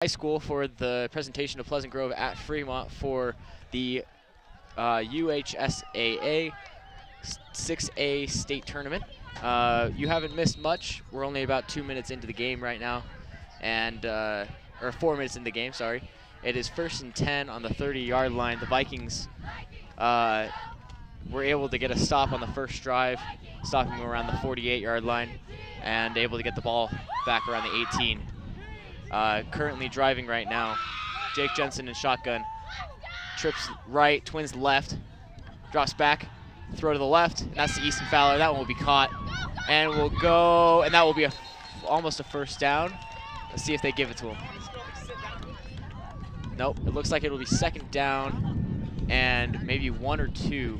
High school for the presentation of Pleasant Grove at Fremont for the UHSAA 6A state tournament. You haven't missed much. We're only about 2 minutes into the game right now, and or 4 minutes into the game, sorry. It is 1st and 10 on the 30-yard line. The Vikings were able to get a stop on the first drive, stopping them around the 48-yard line, and able to get the ball back around the 18. Currently driving right now, Jake Jensen in shotgun. Trips right, twins left, drops back, throw to the left, and that's the Easton Fowler. That one will be caught, and will go, and that will be almost a first down. Let's see if they give it to him. Nope, it looks like it will be 2nd down, and maybe 1 or 2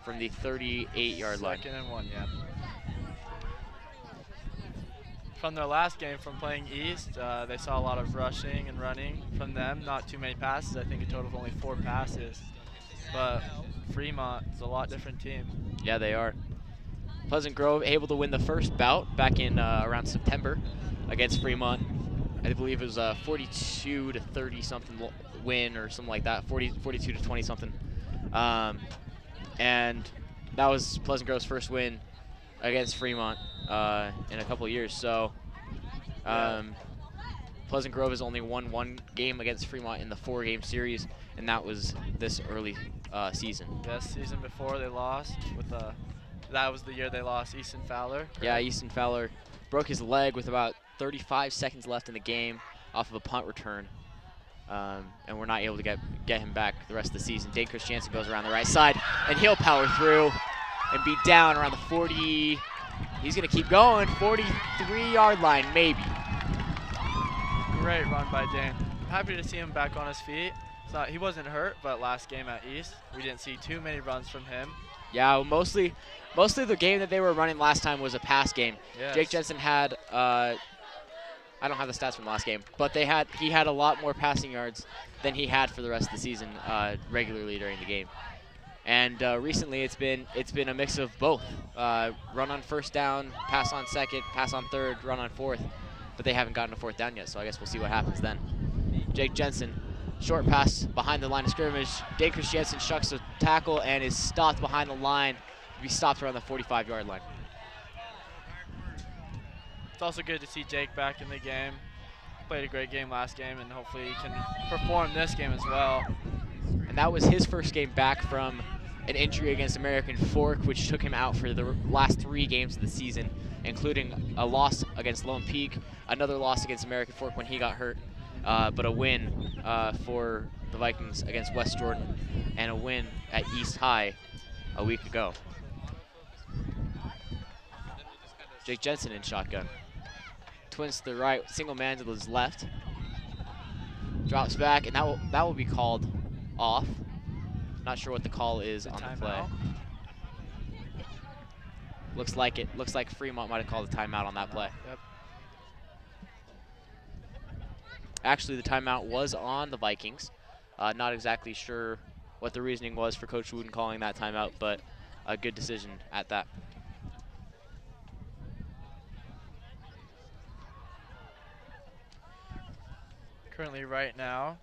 from the 38-yard line. 2nd and 1, yeah. From their last game, from playing East, they saw a lot of rushing and running from them. Not too many passes. I think a total of only 4 passes. But Fremont is a lot different team. Yeah, they are. Pleasant Grove able to win the first bout back in around September against Fremont. I believe it was a 42 to 30 something win or something like that. 42 to 20 something. And that was Pleasant Grove's first win against Fremont in a couple of years. So Pleasant Grove has only won 1 game against Fremont in the 4-game series, and that was this early season. Yes, season before they lost with that was the year they lost Easton Fowler. Correct? Yeah, Easton Fowler broke his leg with about 35 seconds left in the game off of a punt return. And we're not able to get him back the rest of the season. Dane Christiansen goes around the right side, and he'll power through and be down around the 40. He's going to keep going, 43-yard line, maybe. Great run by Dane. Happy to see him back on his feet. He wasn't hurt, but last game at East, we didn't see too many runs from him. Yeah, well, mostly the game that they were running last time was a pass game. Yes. Jake Jensen had, I don't have the stats from the last game, but he had a lot more passing yards than he had for the rest of the season regularly during the game. And recently it's been a mix of both. Run on 1st down, pass on 2nd, pass on 3rd, run on 4th, but they haven't gotten a 4th down yet, so I guess we'll see what happens then. Jake Jensen, short pass behind the line of scrimmage. Dane Christiansen shucks a tackle and is stopped behind the line. He'll be stopped around the 45-yard line. It's also good to see Jake back in the game. Played a great game last game, and hopefully he can perform this game as well. And that was his first game back from an injury against American Fork, which took him out for the last 3 games of the season, including a loss against Lone Peak, another loss against American Fork when he got hurt, but a win for the Vikings against West Jordan, and a win at East High a week ago. Jake Jensen in shotgun. Twins to the right, single man to his left. Drops back, and that will be called off. Not sure what the call is on the play. Looks like it. Looks like Fremont might have called a timeout on that play. Yep. Actually, the timeout was on the Vikings. Not exactly sure what the reasoning was for Coach Wooden calling that timeout, but a good decision at that. Currently, right now,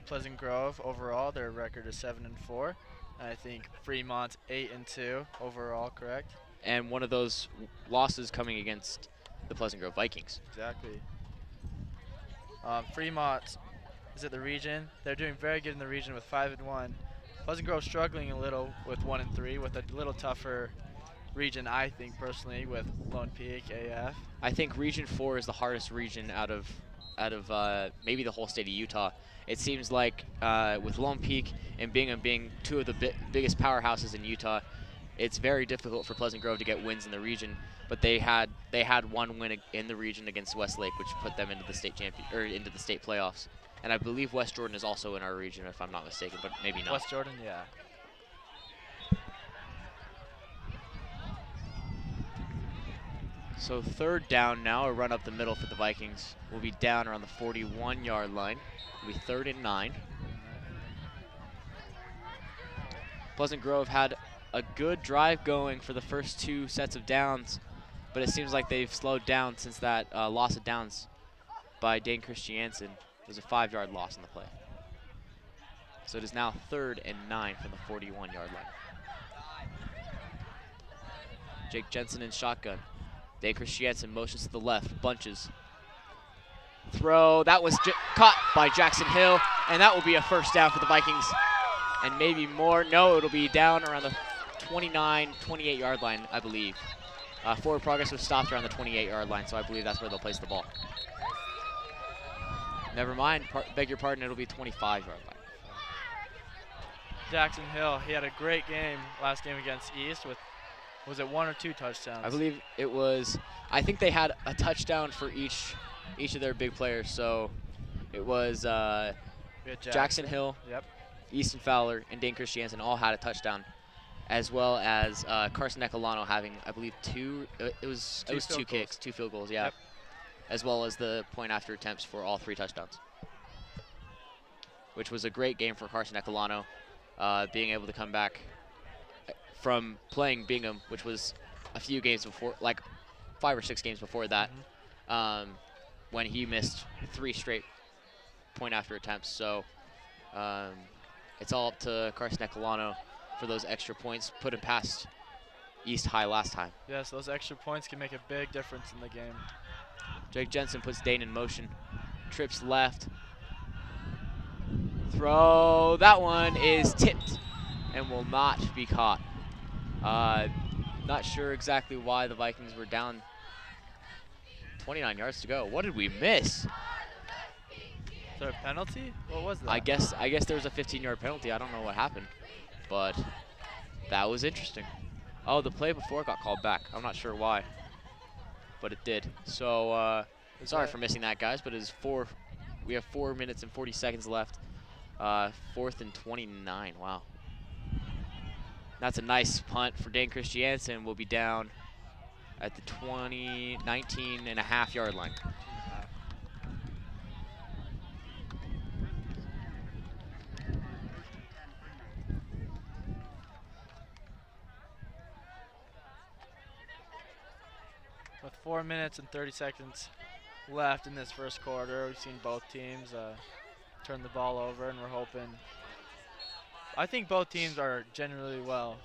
Pleasant Grove overall, their record is 7-4. And I think Fremont's 8-2 overall, correct? And one of those losses coming against the Pleasant Grove Vikings. Exactly. Fremont is at the region. They're doing very good in the region with 5-1. Pleasant Grove struggling a little with 1-3, with a little tougher region, I think personally, with Lone Peak, AF. I think Region 4 is the hardest region out of maybe the whole state of Utah. It seems like with Lone Peak and Bingham being 2 of the biggest powerhouses in Utah, it's very difficult for Pleasant Grove to get wins in the region. But they had 1 win in the region against Westlake, which put them into the state into the state playoffs. And I believe West Jordan is also in our region, if I'm not mistaken, but maybe not. West Jordan, yeah. So 3rd down now, a run up the middle for the Vikings. Will be down around the 41-yard line. Will be 3rd and 9. Pleasant Grove had a good drive going for the first 2 sets of downs, but it seems like they've slowed down since that loss of downs by Dane Christiansen. It was a 5-yard loss in the play. So it is now 3rd and 9 from the 41-yard line. Jake Jensen in shotgun. Dane Christiansen motions to the left, bunches. Throw, that was caught by Jackson Hill, and that will be a first down for the Vikings. And maybe more, no, it'll be down around the 29, 28-yard line, I believe. Forward progress was stopped around the 28-yard line, so I believe that's where they'll place the ball. Never mind, beg your pardon, it'll be 25-yard line. Jackson Hill, he had a great game last game against East with, was it 1 or 2 touchdowns? I believe it was, I think they had a touchdown for each of their big players. So it was Jackson Hill, yep, Easton Fowler, and Dane Christiansen all had a touchdown, as well as Carson Ecolano having, I believe, two kicks, 2 field goals, yeah, yep, as well as the point after attempts for all 3 touchdowns, which was a great game for Carson Ecolano, being able to come back from playing Bingham, which was a few games before, like 5 or 6 games before that, when he missed 3 straight point after attempts. So it's all up to Carson Ecolano for those extra points, put him past East High last time. Yes, those extra points can make a big difference in the game. Jake Jensen puts Dane in motion, trips left. Throw, that one is tipped and will not be caught. Not sure exactly why the Vikings were down 29 yards to go. What did we miss? Is there a penalty? What was that? I guess there was a 15-yard penalty. I don't know what happened, but that was interesting. Oh, the play before got called back. I'm not sure why, but it did. So sorry for missing that, guys, but it is we have 4 minutes and 40 seconds left. 4th and 29, wow. That's a nice punt for Dane Christiansen. We'll be down at the 19.5-yard line. With 4 minutes and 30 seconds left in this first quarter, we've seen both teams turn the ball over, and we're hoping. I think both teams are generally well.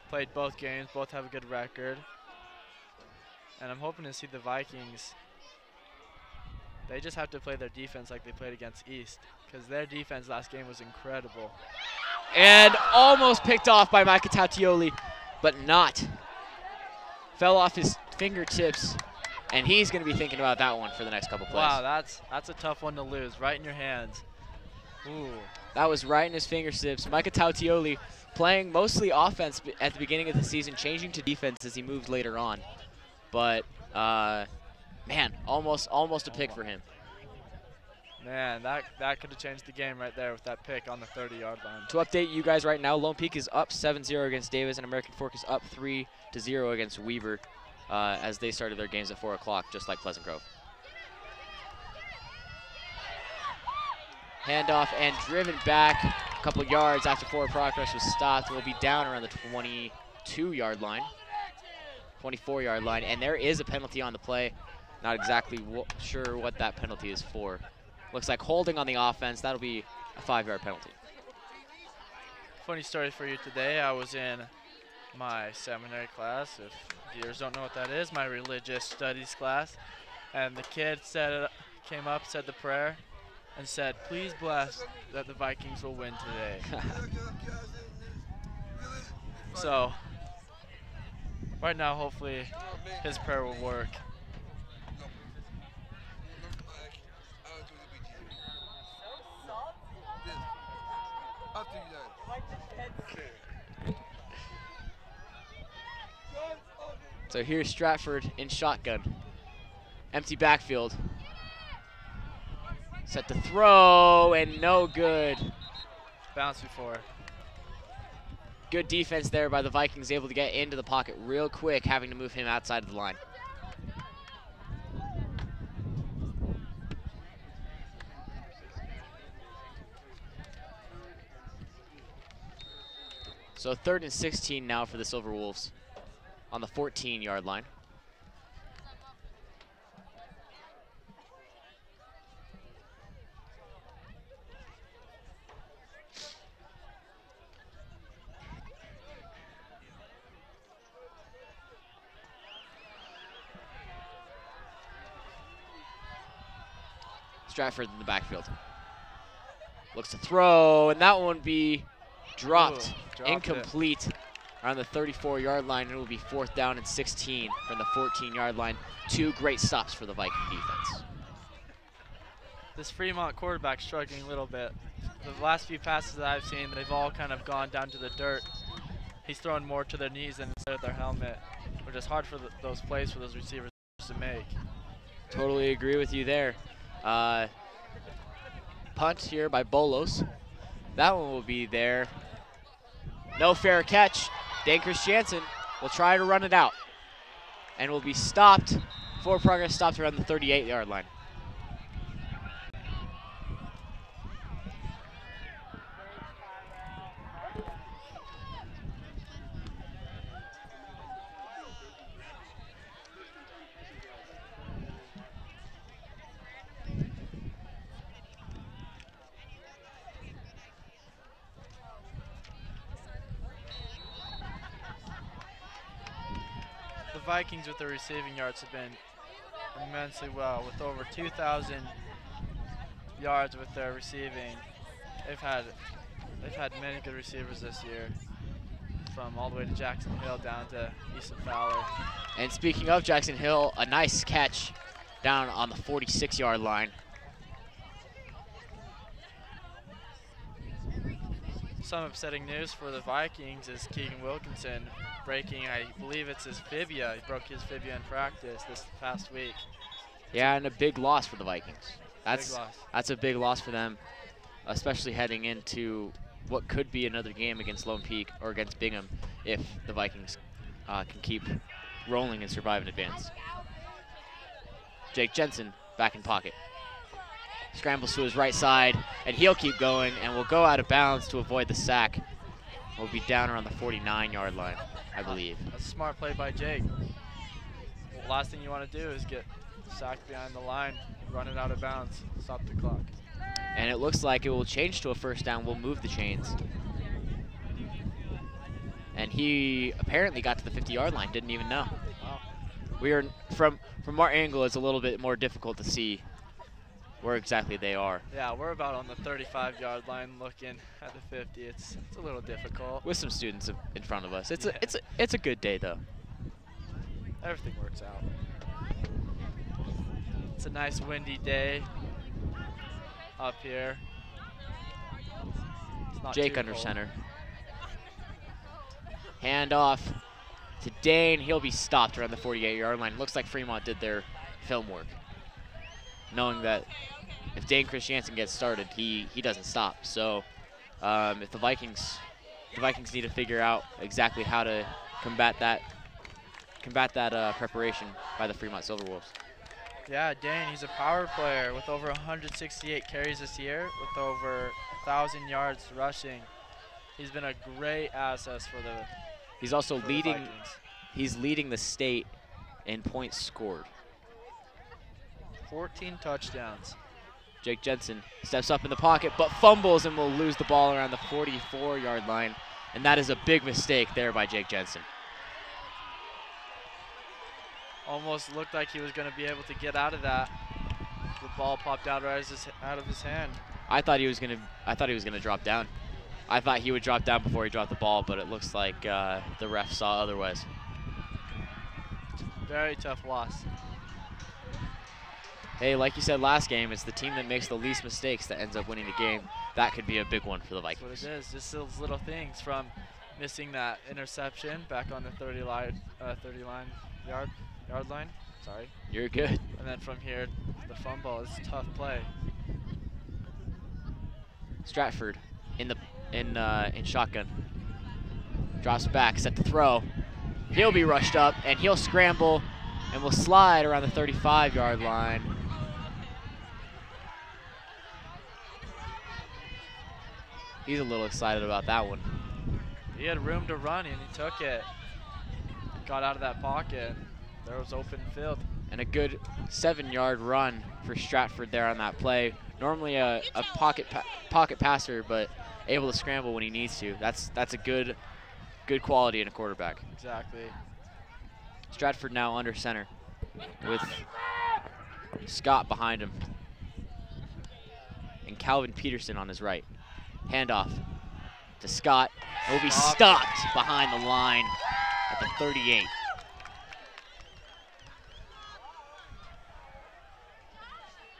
Played both games, both have a good record. And I'm hoping to see the Vikings. They just have to play their defense like they played against East, because their defense last game was incredible. And almost picked off by Micah Tatioli, but not. Fell off his fingertips, and he's going to be thinking about that one for the next couple plays. Wow, that's a tough one to lose, right in your hands. Ooh. That was right in his fingertips. Micah Tautioli playing mostly offense at the beginning of the season, changing to defense as he moved later on. But, man, almost a pick for him. Man, that could have changed the game right there with that pick on the 30-yard line. To update you guys right now, Lone Peak is up 7-0 against Davis, and American Fork is up 3-0 against Weaver as they started their games at 4 o'clock, just like Pleasant Grove. Handoff and driven back a couple yards after forward progress was stopped. We'll be down around the 22-yard line, 24-yard line, and there is a penalty on the play. Not exactly sure what that penalty is for. Looks like holding on the offense. That'll be a 5-yard penalty. Funny story for you today. I was in my seminary class. If viewers don't know what that is, my religious studies class, and the kid came up, said the prayer, and said, "Please bless that the Vikings will win today." So, right now, hopefully, his prayer will work. So here's Stratford in shotgun. Empty backfield. Set to throw, and no good. Bounce before. Good defense there by the Vikings, able to get into the pocket real quick, having to move him outside of the line. So 3rd and 16 now for the Silver Wolves on the 14-yard line. Stratford in the backfield. Looks to throw, and that one will be dropped. Incomplete around the 34-yard line, and it will be 4th down and 16 from the 14-yard line. 2 great stops for the Viking defense. This Fremont quarterback struggling a little bit. The last few passes that I've seen, they've all kind of gone down to the dirt. He's throwing more to their knees than instead of their helmet, which is hard for those plays for those receivers to make. Totally agree with you there. Punt here by Bolos. That one will be there. No fair catch. Dan Christiansen will try to run it out and will be stopped. Forward progress stopped around the 38-yard line. The Vikings with their receiving yards have been immensely well, with over 2,000 yards with their receiving. They've had many good receivers this year, from all the way to Jackson Hill down to Easton Fowler. And speaking of Jackson Hill, a nice catch down on the 46-yard line. Some upsetting news for the Vikings is Keegan Wilkinson breaking, I believe it's his fibia. He broke his fibia in practice this past week. Yeah, and a big loss for the Vikings. That's a big loss for them, especially heading into what could be another game against Lone Peak or against Bingham if the Vikings can keep rolling and survive in advance. Jake Jensen back in pocket. Scrambles to his right side, and he'll keep going and will go out of bounds to avoid the sack. Will be down around the 49-yard line, I believe. That's a smart play by Jake. The last thing you want to do is get sacked behind the line, run it out of bounds, stop the clock. And it looks like it will change to a 1st down. We'll move the chains. And he apparently got to the 50-yard line, didn't even know. Wow. We are from our angle, it's a little bit more difficult to see where exactly they are. Yeah, we're about on the 35-yard line looking at the 50. It's a little difficult. With some students in front of us. It's a good day though. Everything works out. It's a nice windy day up here. It's not Jake too under cold. center. Hand off to Dane. He'll be stopped around the 48-yard line. Looks like Fremont did their film work, knowing that if Dane Christiansen gets started, he doesn't stop. So if the Vikings need to figure out exactly how to combat that preparation by the Fremont Silverwolves. Yeah, Dane, he's a power player with over 168 carries this year, with over 1,000 yards rushing. He's been a great asset for the. He's also leading. Vikings. He's leading the state in points scored. 14 touchdowns. Jake Jensen steps up in the pocket, but fumbles and will lose the ball around the 44-yard line, and that is a big mistake there by Jake Jensen. Almost looked like he was going to be able to get out of that. The ball popped out right out of his hand. I thought he was gonna drop down. I thought he would drop down before he dropped the ball, but it looks like the ref saw otherwise. Very tough loss. Hey, like you said last game, it's the team that makes the least mistakes that ends up winning the game. That could be a big one for the Vikings. That's what it is. Just those little things, from missing that interception back on the 30 yard line. Sorry. You're good. And then from here, the fumble is a tough play. Stratford in shotgun. Drops back, set to throw. He'll be rushed up, and he'll scramble and will slide around the 35-yard line. He's a little excited about that one. He had room to run, and he took it. Got out of that pocket. There was open field. And a good 7-yard run for Stratford there on that play. Normally a pocket passer, but able to scramble when he needs to. That's a good quality in a quarterback. Exactly. Stratford now under center with Scott behind him. and Calvin Peterson on his right. Handoff to Scott. It will be stopped behind the line at the 38.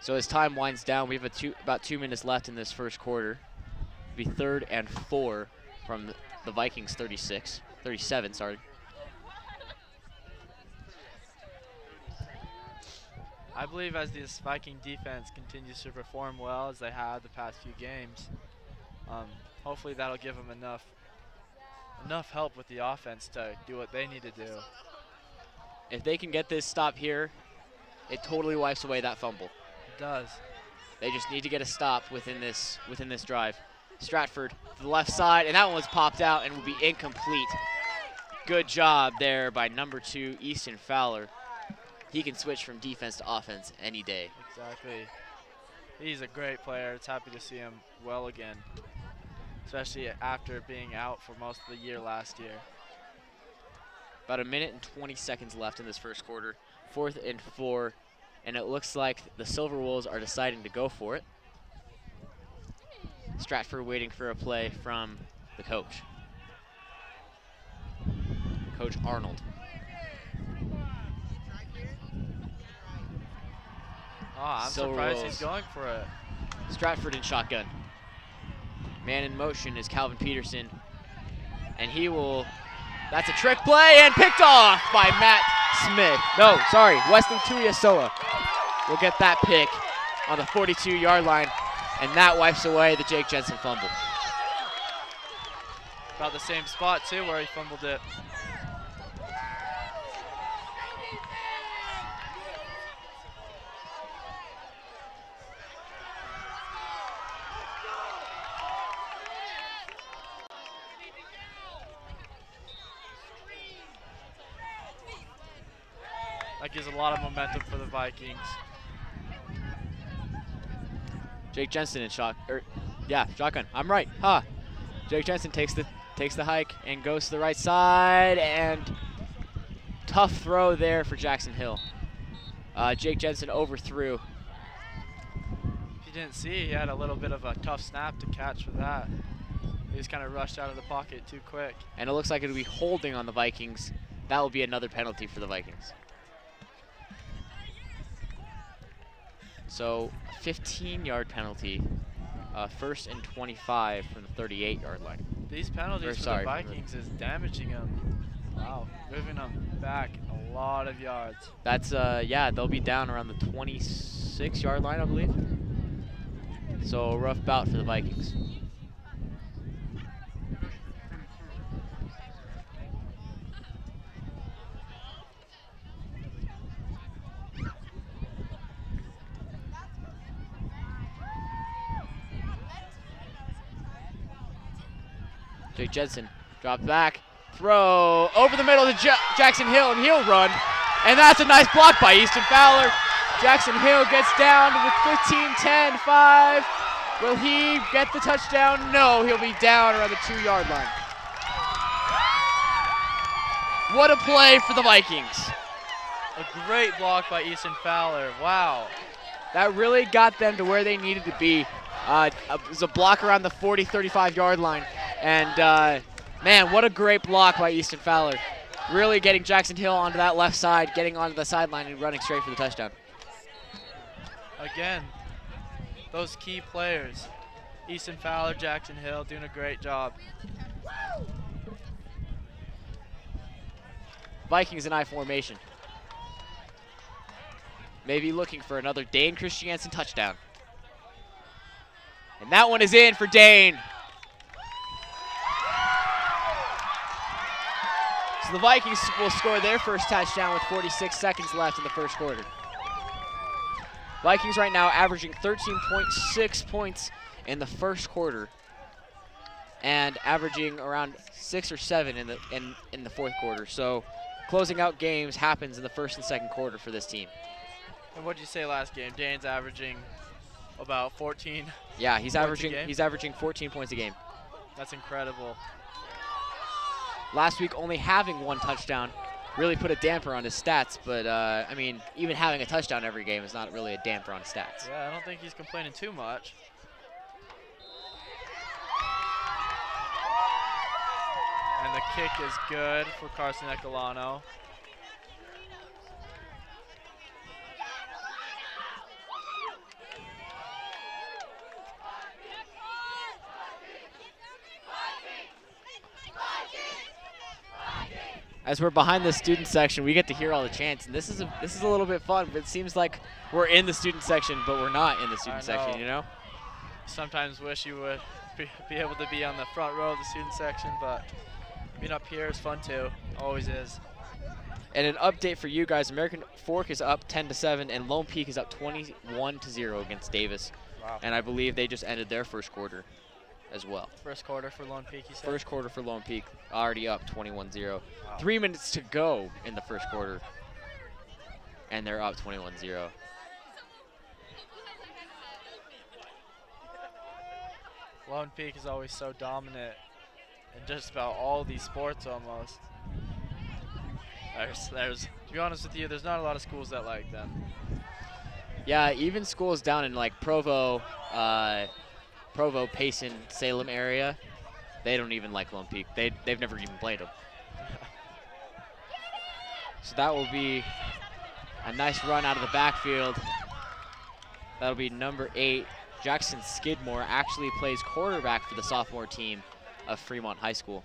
So as time winds down, we have about 2 minutes left in this first quarter. It'll be 3rd and 4 from the Vikings 37, sorry. I believe as this Viking defense continues to perform well as they have the past few games, hopefully that'll give them enough help with the offense to do what they need to do. If they can get this stop here, it totally wipes away that fumble. It does. They just need to get a stop within this drive. Stratford to the left side, and that one was popped out and will be incomplete. Good job there by number 2, Easton Fowler. He can switch from defense to offense any day. Exactly. He's a great player. It's happy to see him well again, especially after being out for most of the year last year. About 1 minute and 20 seconds left in this first quarter. 4th and 4, and it looks like the Silver Wolves are deciding to go for it. Stratford waiting for a play from the coach. Coach Arnold. Oh, I'm Silver surprised Wolves. he's going for it. Stratford in shotgun. Man in motion is Calvin Peterson. And he will, that's a trick play and picked off by Matt Smith. No, sorry, Wesley Tuiasoa will get that pick on the 42-yard line. And that wipes away the Jake Jensen fumble. About the same spot too where he fumbled it. That gives a lot of momentum for the Vikings. Jake Jensen in shotgun. I'm right. Jake Jensen takes the hike and goes to the right side, and tough throw there for Jackson Hill. Jake Jensen overthrew. If you didn't see, he had a little bit of a tough snap to catch for that. He just kind of rushed out of the pocket too quick. And it looks like it'll be holding on the Vikings. That will be another penalty for the Vikings. So, 15-yard penalty, 1st and 25 from the 38-yard line. These penalties for the Vikings is damaging them. Wow, moving them back a lot of yards. That's, yeah, they'll be down around the 26-yard line, I believe. So, a rough bout for the Vikings. Jake Jensen, drop back, throw, over the middle to Jackson Hill, and he'll run. And that's a nice block by Easton Fowler. Jackson Hill gets down to the 15, 10, 5. Will he get the touchdown? No, he'll be down around the 2-yard line. What a play for the Vikings. A great block by Easton Fowler, wow. That really got them to where they needed to be. It was a block around the 40, 35-yard line. And, man, what a great block by Easton Fowler. Really getting Jackson Hill onto that left side, getting onto the sideline and running straight for the touchdown. Again, those key players, Easton Fowler, Jackson Hill, doing a great job. Vikings in I formation. Maybe looking for another Dane Christiansen touchdown. And that one is in for Dane. So the Vikings will score their first touchdown with 46 seconds left in the first quarter. Vikings right now averaging 13.6 points in the first quarter and averaging around 6 or 7 in the fourth quarter. So closing out games happens in the first and second quarter for this team. And what did you say last game? Dane's averaging about 14. Yeah, he's averaging 14 points a game. That's incredible. Last week only having 1 touchdown really put a damper on his stats, but I mean, even having a touchdown every game is not really a damper on stats. Yeah, I don't think he's complaining too much. And the kick is good for Carson Ecolano. As we're behind the student section, we get to hear all the chants, and this is a little bit fun. But it seems like we're in the student section, but we're not in the student section. You know. Sometimes wish you would be able to be on the front row of the student section, but being up here is fun too. Always is. And an update for you guys: American Fork is up 10-7, and Lone Peak is up 21-0 against Davis. Wow. And I believe they just ended their first quarter as well. First quarter for Lone Peak, you said? First quarter for Lone Peak, already up 21-0. Wow. 3 minutes to go in the first quarter, and they're up 21-0. Lone Peak is always so dominant in just about all these sports almost. There's, to be honest with you, there's not a lot of schools that like them. Yeah, even schools down in like Provo, Payson, Salem area, they don't even like Lone Peak. They've never even played them. So that will be a nice run out of the backfield. That'll be number 8. Jackson Skidmore actually plays quarterback for the sophomore team of Fremont High School.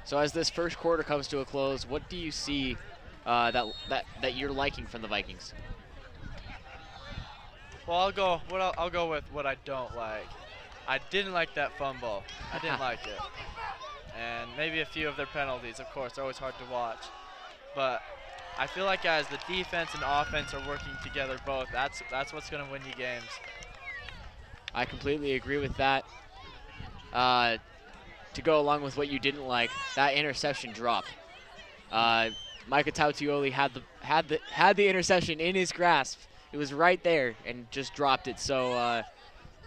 So as this first quarter comes to a close, what do you see that you're liking from the Vikings? Well, I'll go with what I don't like. I didn't like that fumble. I didn't like it. And maybe a few of their penalties, of course, they're always hard to watch. But I feel like as the defense and offense are working together both, that's what's going to win you games. I completely agree with that. To go along with what you didn't like, that interception drop. Micah Tautioli had the interception in his grasp. It was right there and just dropped it. So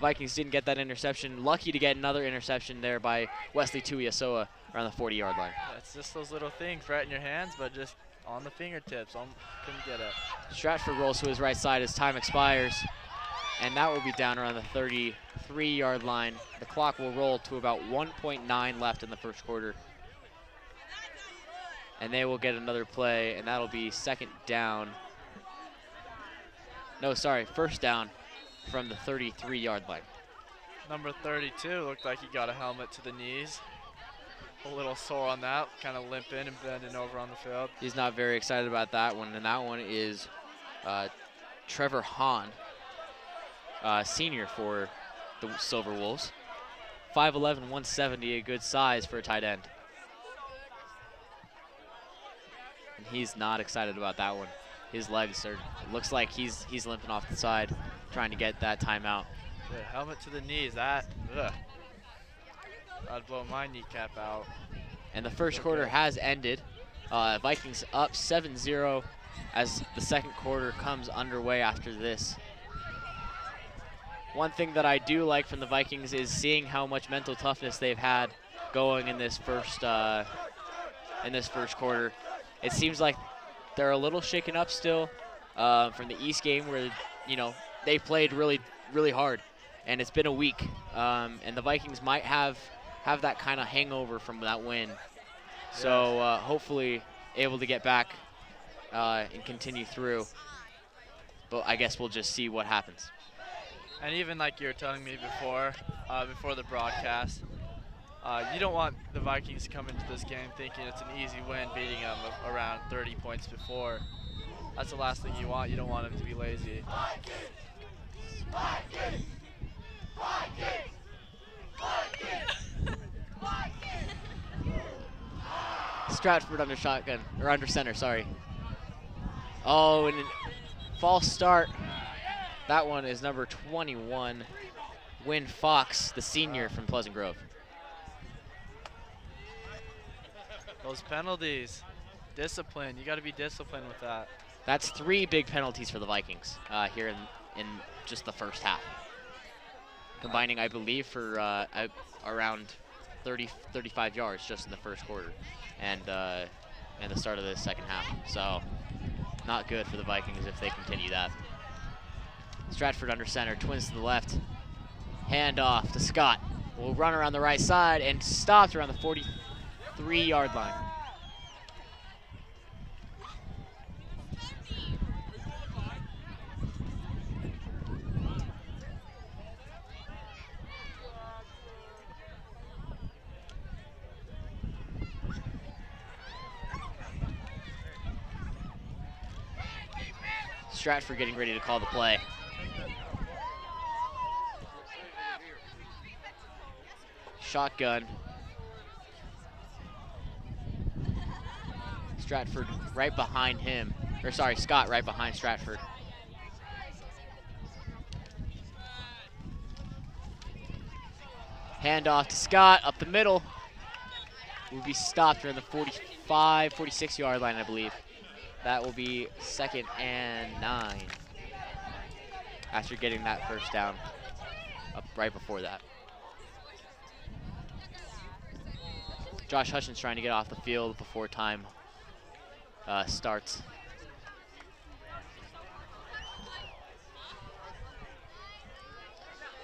Vikings didn't get that interception. Lucky to get another interception there by Wesley Tuiasoa around the 40-yard line. It's just those little things right in your hands, but just on the fingertips. Couldn't get it. Stratford rolls to his right side as time expires, and that will be down around the 33-yard line. The clock will roll to about 1.9 left in the first quarter. And they will get another play, and that'll be second down. No, sorry, first down from the 33-yard line. Number 32 looked like he got a helmet to the knees. A little sore on that, kind of limping and bending over on the field. He's not very excited about that one, and that one is Trevor Hahn, senior for the Silver Wolves. 5'11", 170, a good size for a tight end. And he's not excited about that one. His legs are, looks like he's limping off the side, trying to get that timeout. Yeah, helmet to the knees, ugh. I'd blow my kneecap out. And the first quarter has ended. Vikings up 7-0 as the second quarter comes underway after this. One thing that I do like from the Vikings is seeing how much mental toughness they've had going in this first quarter. It seems like they're a little shaken up still from the East game, where they played really, really hard, and it's been a week, and the Vikings might have that kind of hangover from that win. Yeah. So hopefully able to get back and continue through. But I guess we'll just see what happens. And even like you were telling me before the broadcast, you don't want the Vikings to come into this game thinking it's an easy win, beating them around 30 points before. That's the last thing you want. You don't want them to be lazy. Stratford under shotgun, or under center, sorry. Oh, and a false start. That one is number 21, Wynn Fox, the senior from Pleasant Grove. Those penalties, discipline. You got to be disciplined with that. That's 3 big penalties for the Vikings here in just the first half. Combining, I believe, for around 35 yards just in the first quarter and the start of the second half. So not good for the Vikings if they continue that. Stratford under center, twins to the left. Hand off to Scott. Will run around the right side and stopped around the 43-yard line. Stratford getting ready to call the play. Shotgun. Stratford right behind him. Or sorry, Scott right behind Stratford. Handoff to Scott up the middle. Will be stopped around the 45, 46-yard line, I believe. That will be 2nd and 9 after getting that first down up right before that. Josh Hutchins trying to get off the field before time starts.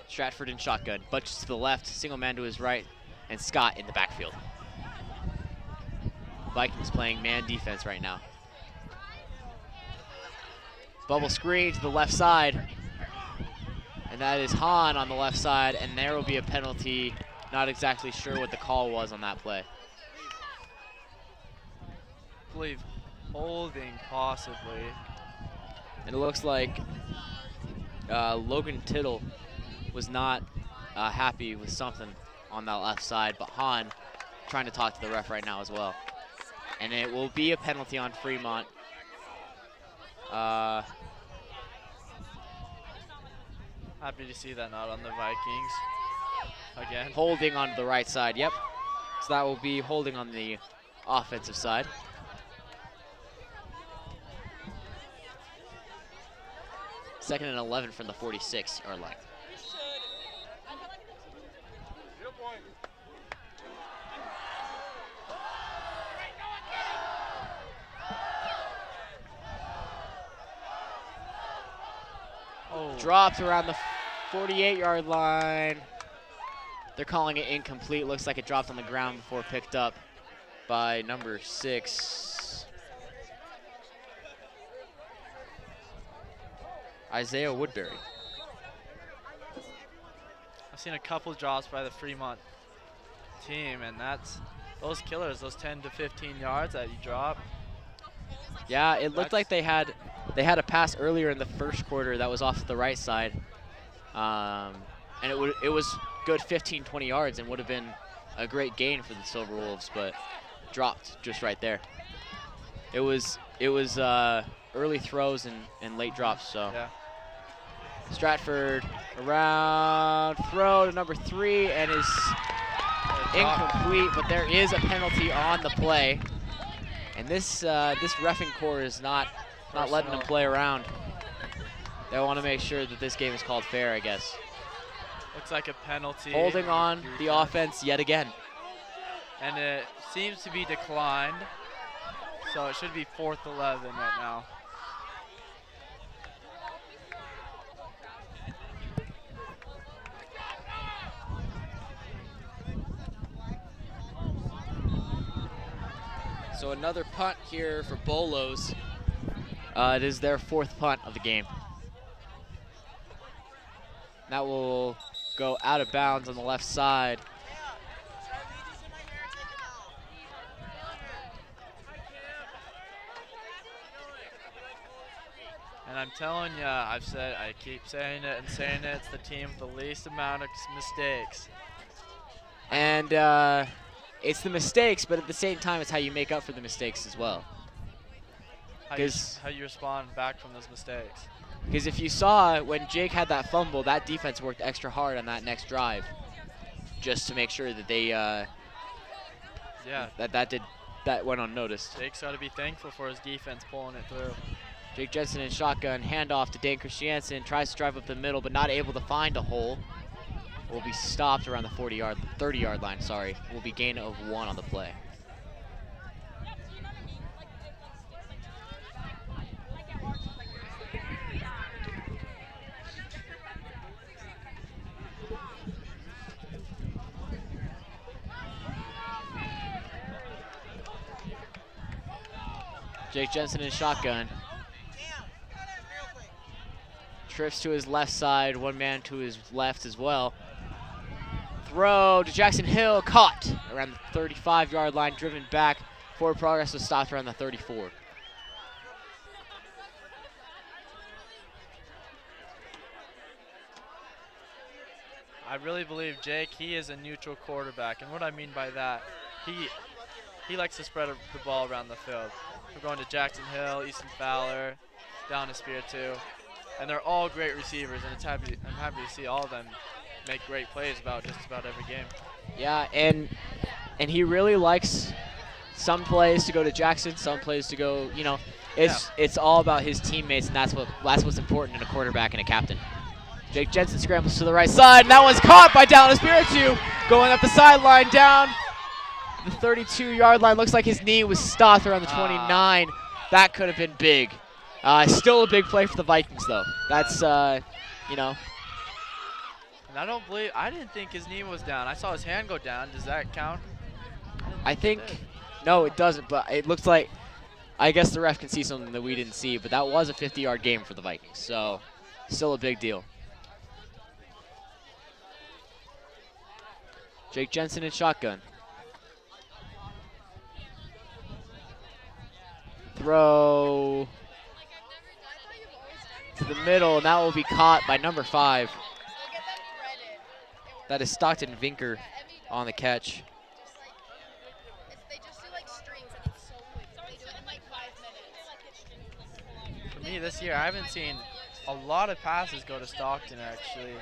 Stratford in shotgun, Butch to the left, single man to his right, and Scott in the backfield. Vikings playing man defense right now. Bubble screen to the left side, and that is Hahn on the left side, and there will be a penalty. Not exactly sure what the call was on that play. I believe holding possibly. And it looks like Logan Tittle was not happy with something on that left side, but Hahn trying to talk to the ref right now as well. And it will be a penalty on Fremont. Happy to see that not on the Vikings again. Holding on the right side, yep. So that will be holding on the offensive side. Second and 11 from the 46-yard line. Dropped around the 48-yard line. They're calling it incomplete. Looks like it dropped on the ground before picked up by number 6, Isaiah Woodbury. I've seen a couple drops by the Fremont team, and that's those killers, those 10 to 15 yards that you drop. Yeah, it looked like they had a pass earlier in the first quarter that was off to the right side, and it was good 15, 20 yards and would have been a great gain for the Silver Wolves, but dropped just right there. It was early throws and late drops. So yeah. Stratford around, throw to number 3, and is incomplete, but there is a penalty on the play. And this reffing corps is not letting them play around. They want to make sure that this game is called fair, I guess. Looks like a penalty. Holding on the offense yet again. And it seems to be declined. So it should be 4th 11 right now. So another punt here for Bolos. It is their 4th punt of the game. That will go out of bounds on the left side. And I'm telling you, I keep saying it and saying it, it's the team with the least amount of mistakes. And it's the mistakes, but at the same time, it's how you make up for the mistakes as well. How you respond back from those mistakes. Because if you saw when Jake had that fumble, that defense worked extra hard on that next drive, just to make sure that they that went unnoticed. Jake's got to be thankful for his defense pulling it through. Jake Jensen in shotgun, handoff to Dan Christiansen, tries to drive up the middle, but not able to find a hole. Will be stopped around the 30-yard line, sorry. Will be gain of 1 on the play. Jake Jensen in shotgun. Trips to his left side, one man to his left as well. Throw to Jackson Hill, caught around the 35-yard line, driven back. Forward progress was stopped around the 34. I really believe Jake, he is a neutral quarterback. And what I mean by that, he likes to spread the ball around the field. We're going to Jackson Hill, Easton Fowler, down to Spear too. And they're all great receivers, and I'm happy to see all of them make great plays just about every game. Yeah, and he really likes some plays to go to Jackson, some plays to go, you know, it's all about his teammates, and that's what's important in a quarterback and a captain. Jake Jensen scrambles to the right side, and that one's caught by Down Espiritu, going up the sideline down the 32-yard line. Looks like his knee was stopped around the 29. That could have been big. Still a big play for the Vikings, though. That's, you know. And I didn't think his knee was down. I saw his hand go down. Does that count? I think, no, it doesn't, but it looks like, I guess the ref can see something that we didn't see, but that was a 50-yard game for the Vikings, so still a big deal. Jake Jensen in shotgun. Throw to the middle, and that will be caught by number 5. That is Stockton Vinker on the catch. For me this year, I haven't seen a lot of passes go to Stockton, actually.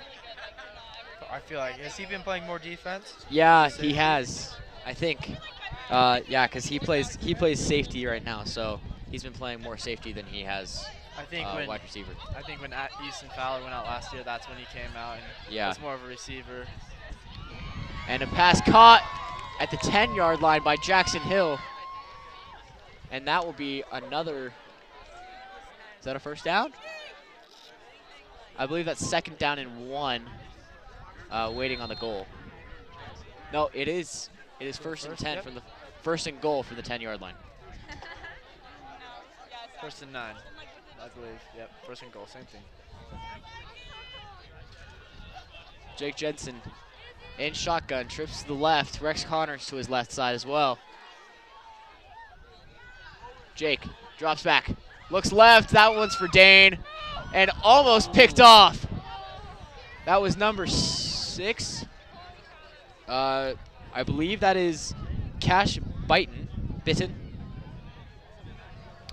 I feel like, has he been playing more defense? Yeah, he has, I think. Yeah, because he plays safety right now, so he's been playing more safety than he has wide receiver. I think when Easton Fowler went out last year, that's when he came out and was more of a receiver. And a pass caught at the 10-yard line by Jackson Hill. And that will be another, is that a first down? I believe that's 2nd down and 1, waiting on the goal. No, it is 1st and 10 from the 1st and goal for the 10-yard line. 1st and 9, I believe. Yep, 1st and goal, same thing. Jake Jensen in shotgun, trips to the left. Rex Connors to his left side as well. Jake drops back, looks left. That one's for Dane, and almost picked off. That was number 6. I believe that is Cash Bitten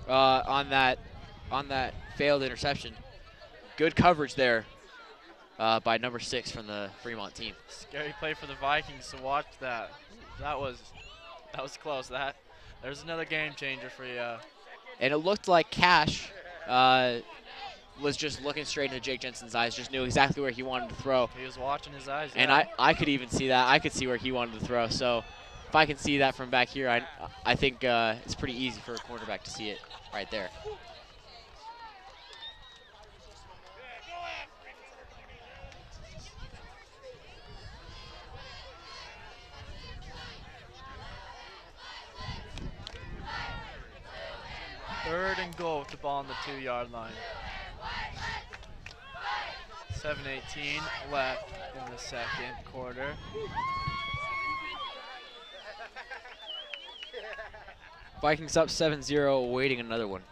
on that failed interception. Good coverage there by number 6 from the Fremont team. Scary play for the Vikings to watch that. That was close. There's another game changer for you. And it looked like Cash was just looking straight into Jake Jensen's eyes, just knew exactly where he wanted to throw. He was watching his eyes. And I could even see that. I could see where he wanted to throw. So if I can see that from back here, I think it's pretty easy for a quarterback to see it right there. Third and goal with the ball on the 2-yard line. 7:18 left in the 2nd quarter. Vikings up 7-0, awaiting another one.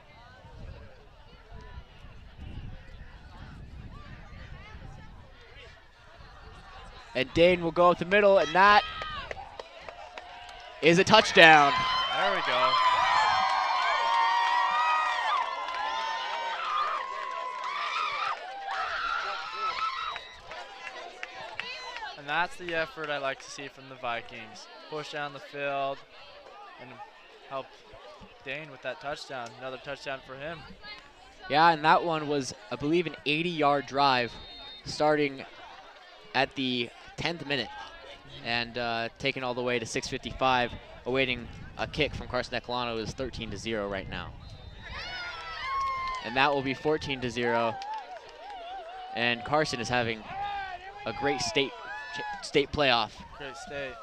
And Dane will go up the middle, and that is a touchdown. There we go. And that's the effort I like to see from the Vikings. Push down the field and help Dane with that touchdown. Another touchdown for him. Yeah, and that one was, I believe, an 80-yard drive starting at the 10th minute and taken all the way to 6:55, awaiting a kick from Carson Ecolano. Is 13-0 right now. And that will be 14-0. And Carson is having a great state playoff. Great state.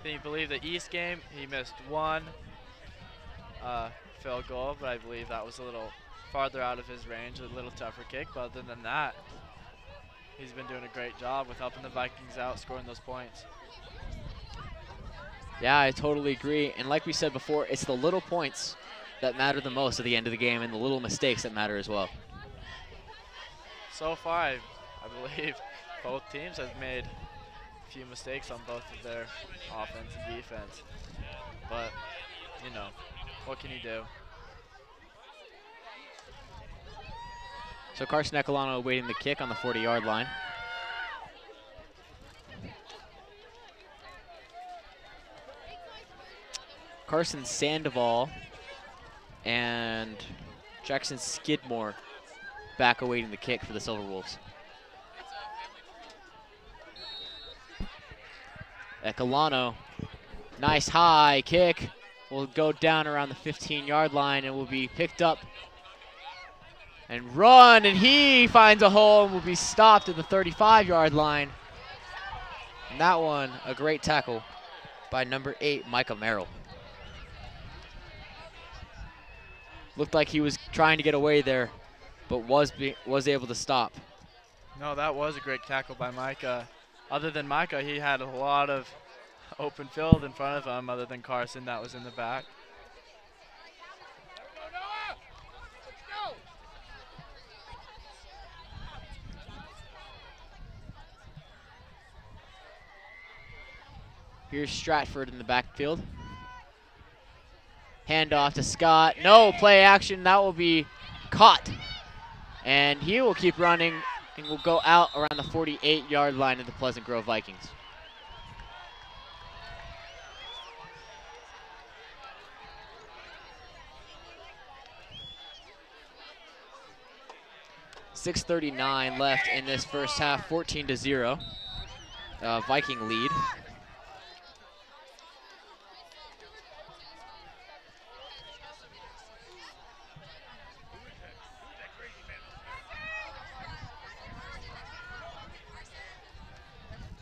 Can you believe the East game? He missed one. field goal, but I believe that was a little farther out of his range, a little tougher kick. But other than that, he's been doing a great job with helping the Vikings out, scoring those points. Yeah, I totally agree. And like we said before, it's the little points that matter the most at the end of the game and the little mistakes that matter as well. So far, I believe both teams have made a few mistakes on both of their offense and defense. But, you know, what can you do? So Carson Ecolano awaiting the kick on the 40-yard line. Carson Sandoval and Jackson Skidmore back awaiting the kick for the Silver Wolves. Ecolano, nice high kick, will go down around the 15-yard line and will be picked up and run, and he finds a hole and will be stopped at the 35-yard line. And that one, a great tackle by number 8, Micah Merrill. Looked like he was trying to get away there, but was able to stop. No, that was a great tackle by Micah. Other than Micah, he had a lot of open field in front of him, other than Carson that was in the back. Here's Stratford in the backfield. Handoff to Scott. No play action. That will be caught. And he will keep running and will go out around the 48-yard line of the Pleasant Grove Vikings. .6:39 left in this first half, 14-0. Viking lead.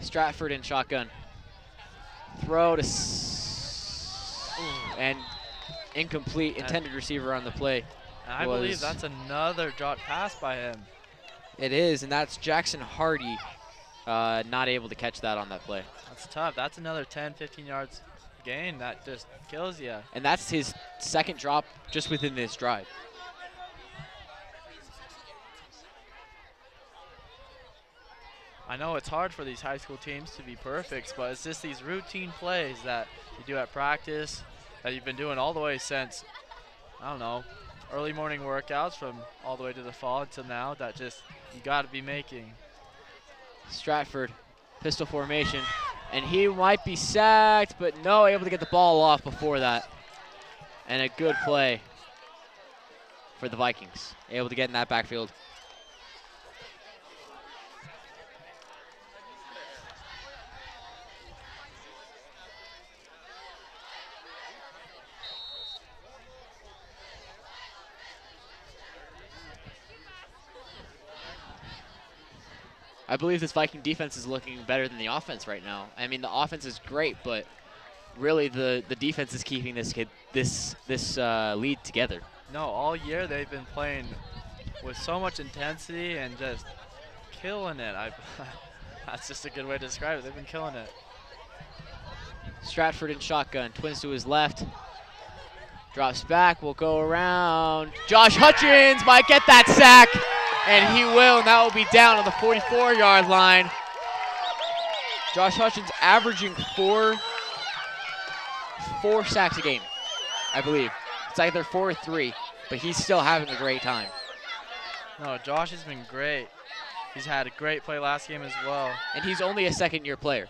Stratford in shotgun. Throw to and incomplete. Intended receiver on the play. And I believe that's another drop pass by him. It is, and that's Jackson Hardy not able to catch that on that play. That's tough. That's another 10, 15 yards gain. That just kills you. And that's his second drop just within this drive. I know it's hard for these high school teams to be perfect, but it's just these routine plays that you do at practice that you've been doing all the way since, I don't know, early morning workouts from all the way to the fall until now that just you got to be making. Stratford, pistol formation, and he might be sacked, but no, able to get the ball off before that. And a good play for the Vikings, able to get in that backfield. I believe this Viking defense is looking better than the offense right now. I mean, the offense is great, but really the defense is keeping this lead together. No, all year they've been playing with so much intensity and just killing it. That's just a good way to describe it. They've been killing it. Stratford in shotgun, twins to his left. Drops back, will go around. Josh Hutchins might get that sack. And he will, and that will be down on the 44-yard line. Josh Hutchins averaging four sacks a game, I believe. It's either 4 or 3, but he's still having a great time. No, Josh has been great. He's had a great play last game as well. And he's only a second-year player.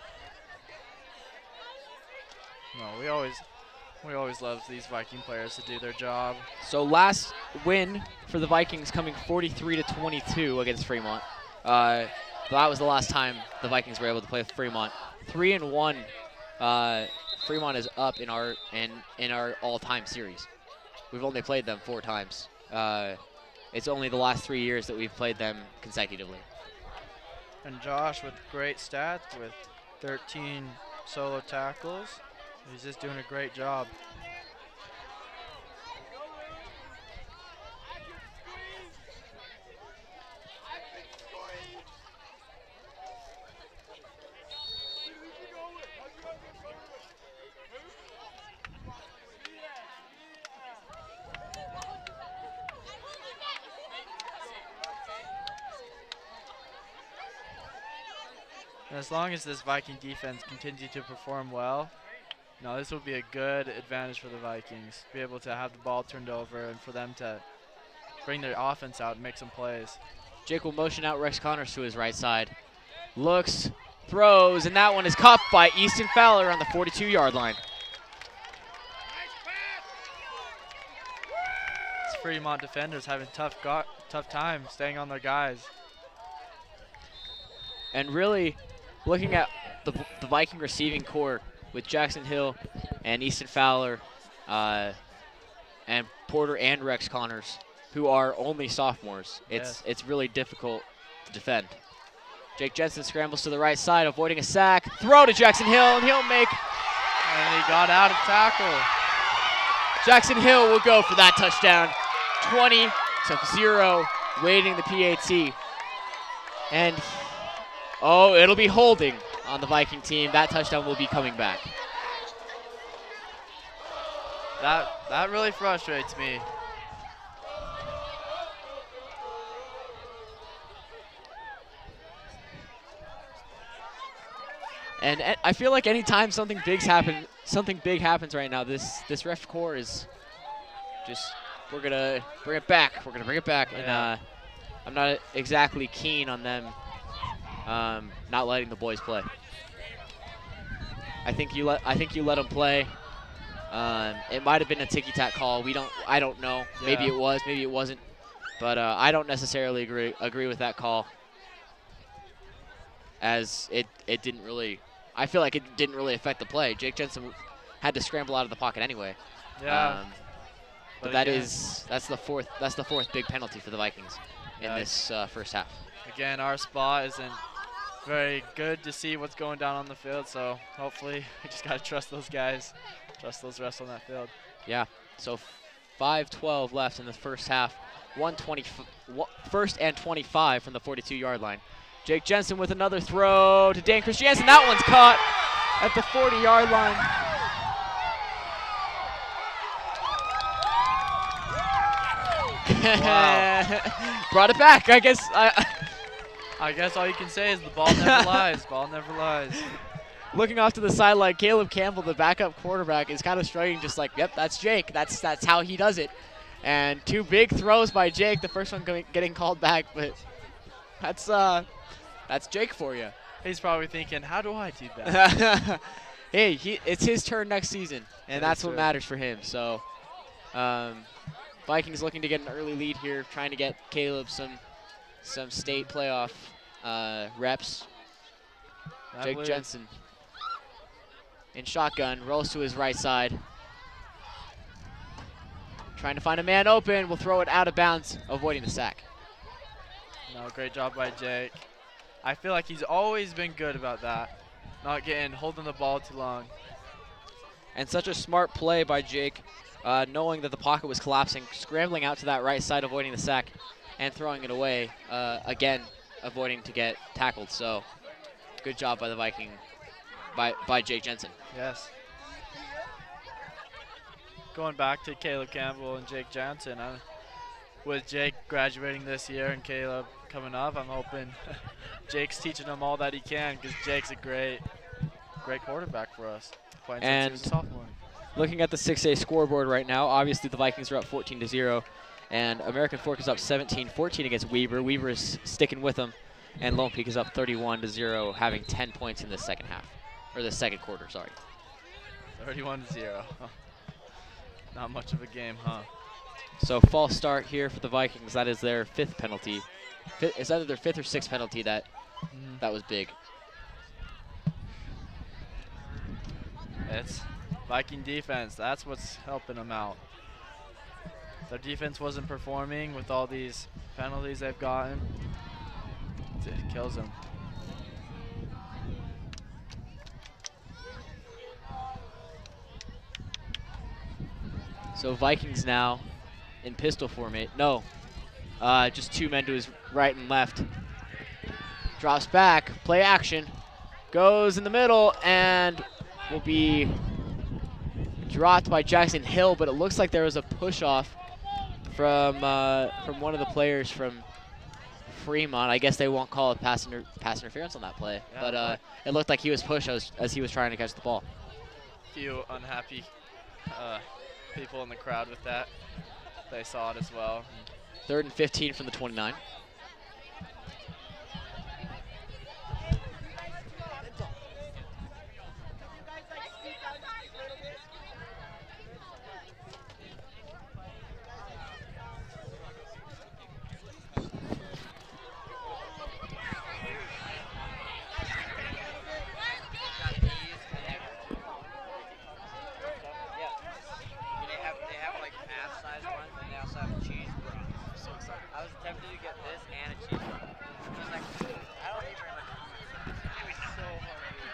No, we always love these Viking players to do their job. So last win for the Vikings coming 43-22 against Fremont. That was the last time the Vikings were able to play with Fremont. 3-1. Fremont is up in our all-time series. We've only played them 4 times. It's only the last 3 years that we've played them consecutively. And Josh with great stats with 13 solo tackles. He's just doing a great job. And as long as this Viking defense continues to perform well, this will be a good advantage for the Vikings. Be able to have the ball turned over and for them to bring their offense out and make some plays. Jake will motion out Rex Connors to his right side. Looks, throws, and that one is caught by Easton Fowler on the 42-yard line. It's Fremont defenders having tough time staying on their guys. And really looking at the Viking receiving core with Jackson Hill and Easton Fowler and Porter and Rex Connors, who are only sophomores. It's really difficult to defend. Jake Jensen scrambles to the right side, avoiding a sack. Throw to Jackson Hill, and he'll make. And he got out of tackle. Jackson Hill will go for that touchdown. 20-0, waiting the PAT. And, it'll be holding on the Viking team. That touchdown will be coming back. That really frustrates me. And I feel like anytime something big happens right now, this ref core is just, we're gonna bring it back. We're gonna bring it back, and I'm not exactly keen on them not letting the boys play. I think you let them play. It might have been a ticky-tack call. I don't know. Yeah. Maybe it was. Maybe it wasn't. But I don't necessarily agree with that call, as it didn't really. I feel like it didn't really affect the play. Jake Jensen had to scramble out of the pocket anyway. Yeah. But that's the fourth big penalty for the Vikings in this first half. Again, our spot isn't very good to see what's going down on the field, so hopefully we just gotta trust those guys, trust those refs on that field. Yeah. So 5:12 left in the first half. 1st and 25 from the 42-yard line. Jake Jensen with another throw to Dan Christiansen. That one's caught at the 40-yard line. Wow. Brought it back. I guess all you can say is the ball never lies. Ball never lies. Looking off to the sideline, Caleb Campbell, the backup quarterback, is kind of struggling, just like, yep, that's Jake. That's how he does it. And two big throws by Jake. The first one getting called back, but that's Jake for you. He's probably thinking, how do I do that? Hey, it's his turn next season, and that's what matters for him. So, Vikings looking to get an early lead here, trying to get Caleb some state playoff reps. Jake Jensen in shotgun, rolls to his right side. Trying to find a man open, will throw it out of bounds, avoiding the sack. No, great job by Jake. I feel like he's always been good about that, not holding the ball too long. And such a smart play by Jake, knowing that the pocket was collapsing, scrambling out to that right side, avoiding the sack, and throwing it away, again, avoiding to get tackled. So, good job by the Viking, by Jake Jensen. Yes. Going back to Caleb Campbell and Jake Jensen, with Jake graduating this year and Caleb coming up, I'm hoping Jake's teaching him all that he can, because Jake's a great quarterback for us. And since he was a sophomore. Looking at the 6A scoreboard right now, obviously the Vikings are up 14-0, and American Fork is up 17-14 against Weber. Weber is sticking with them, and Lone Peak is up 31-0, having 10 points in the second half, or the second quarter, sorry. 31-0. Not much of a game, huh? So false start here for the Vikings. That is their fifth penalty. It's either their fifth or sixth penalty that was big. It's Viking defense. That's what's helping them out. Their defense wasn't performing with all these penalties they've gotten. It kills them. So Vikings now in pistol formation. No, just two men to his right and left. Drops back, play action, goes in the middle, and will be dropped by Jackson Hill. But it looks like there was a push off from one of the players from Fremont. I guess they won't call a pass interference on that play, Yeah, but it looked like he was pushed as he was trying to catch the ball. Few unhappy people in the crowd with that. They saw it as well. 3rd and 15 from the 29.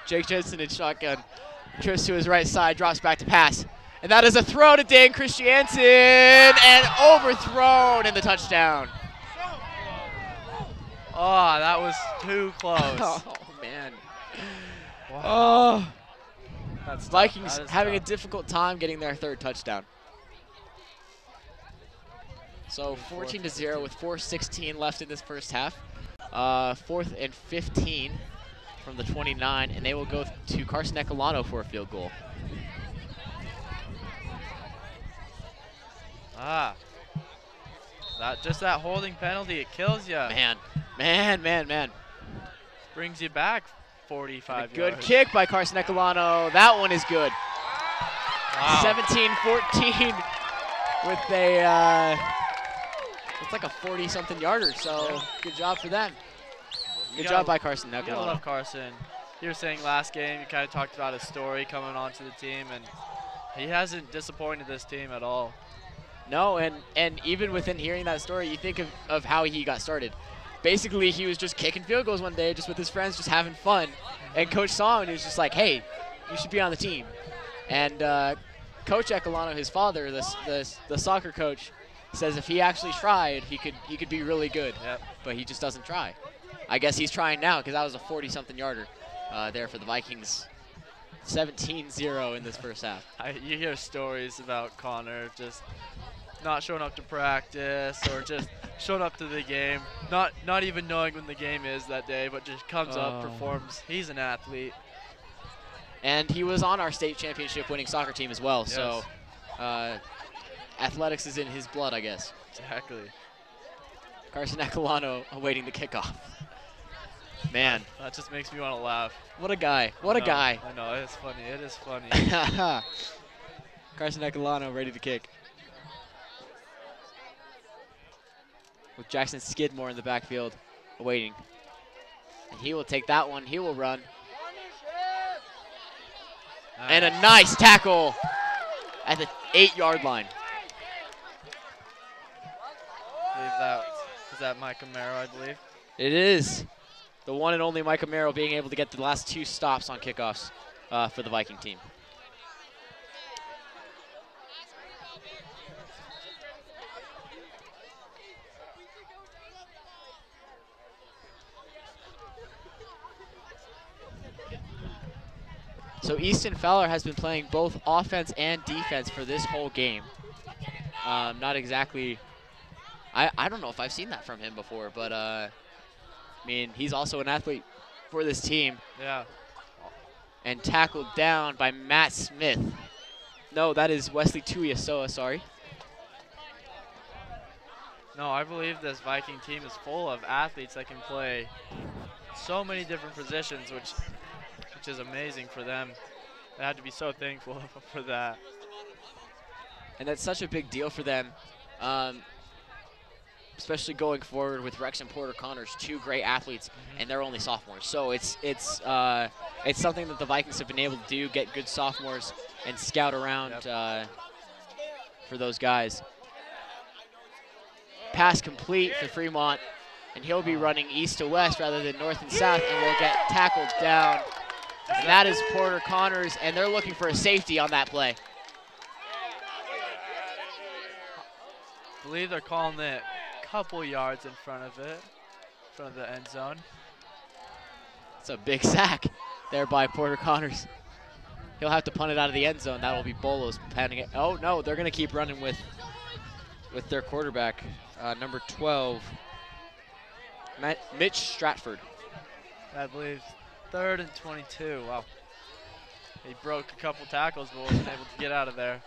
Jake Jensen in shotgun. Trips to his right side, drops back to pass. And that is a throw to Dan Christiansen, and overthrown in the touchdown. Oh, that was too close. Oh, man. Wow. Oh. That's Vikings tough. having a difficult time getting their 3rd touchdown. So 14-0 with 4:16 left in this first half. 4th and 15 from the 29, and they will go to Carson Ecolano for a field goal. That holding penalty, it kills you. Man. Brings you back 45 Good yards. kick by Carson Ecolano. That one is good. Wow. 17-14 with a, it's like a 40-something yarder, so good job for them. Good job by Carson You gotta Ecolano. love Carson. You were saying last game, you kind of talked about his story coming onto the team, and he hasn't disappointed this team at all. No, and even within hearing that story, you think of how he got started. Basically, he was just kicking field goals one day, just with his friends, just having fun. And Coach saw him, and he was just like, hey, you should be on the team. And Coach Ecolano, his father, the soccer coach, says if he actually tried, he could be really good. Yep. But he just doesn't try. I guess he's trying now, because that was a 40-something yarder there for the Vikings. 17-0 in this first half. You hear stories about Connor just not showing up to practice or just showing up to the game, not even knowing when the game is that day, but just comes up, performs. He's an athlete. And he was on our state championship winning soccer team as well, Yes. so athletics is in his blood, I guess. Exactly. Carson Ecolano awaiting the kickoff. Man, That just makes me want to laugh. what a guy. What a guy. I know, it's funny. It is funny. Carson Ecolano ready to kick. With Jackson Skidmore in the backfield, awaiting. And he will take that one. He will run. And a nice tackle at the 8-yard line. I believe that is that Mike Camaro, I believe. It is. The one and only Mike Camaro being able to get the last 2 stops on kickoffs for the Viking team. So Easton Fowler has been playing both offense and defense for this whole game. Not exactly, I don't know if I've seen that from him before, but I mean, he's also an athlete for this team. Yeah. And tackled down by Matt Smith. No, that is Wesley Tuiasoa, sorry. No, I believe this Viking team is full of athletes that can play so many different positions, which is amazing for them. They have to be so thankful for that. And that's such a big deal for them, especially going forward with Rex and Porter Connors, 2 great athletes, and they're only sophomores. So it's something that the Vikings have been able to do, get good sophomores and scout around for those guys. Pass complete for Fremont, and he'll be running east to west rather than north and south, and will get tackled down. And that is Porter Connors, and they're looking for a safety on that play. I believe they're calling it a couple yards in front of it, in front of the end zone. It's a big sack there by Porter Connors. He'll have to punt it out of the end zone. That will be Bolos panning it. Oh, no, they're going to keep running with their quarterback, number 12, Mitch Stratford. I believe 3rd and 22. Wow. He broke a couple tackles, but wasn't able to get out of there.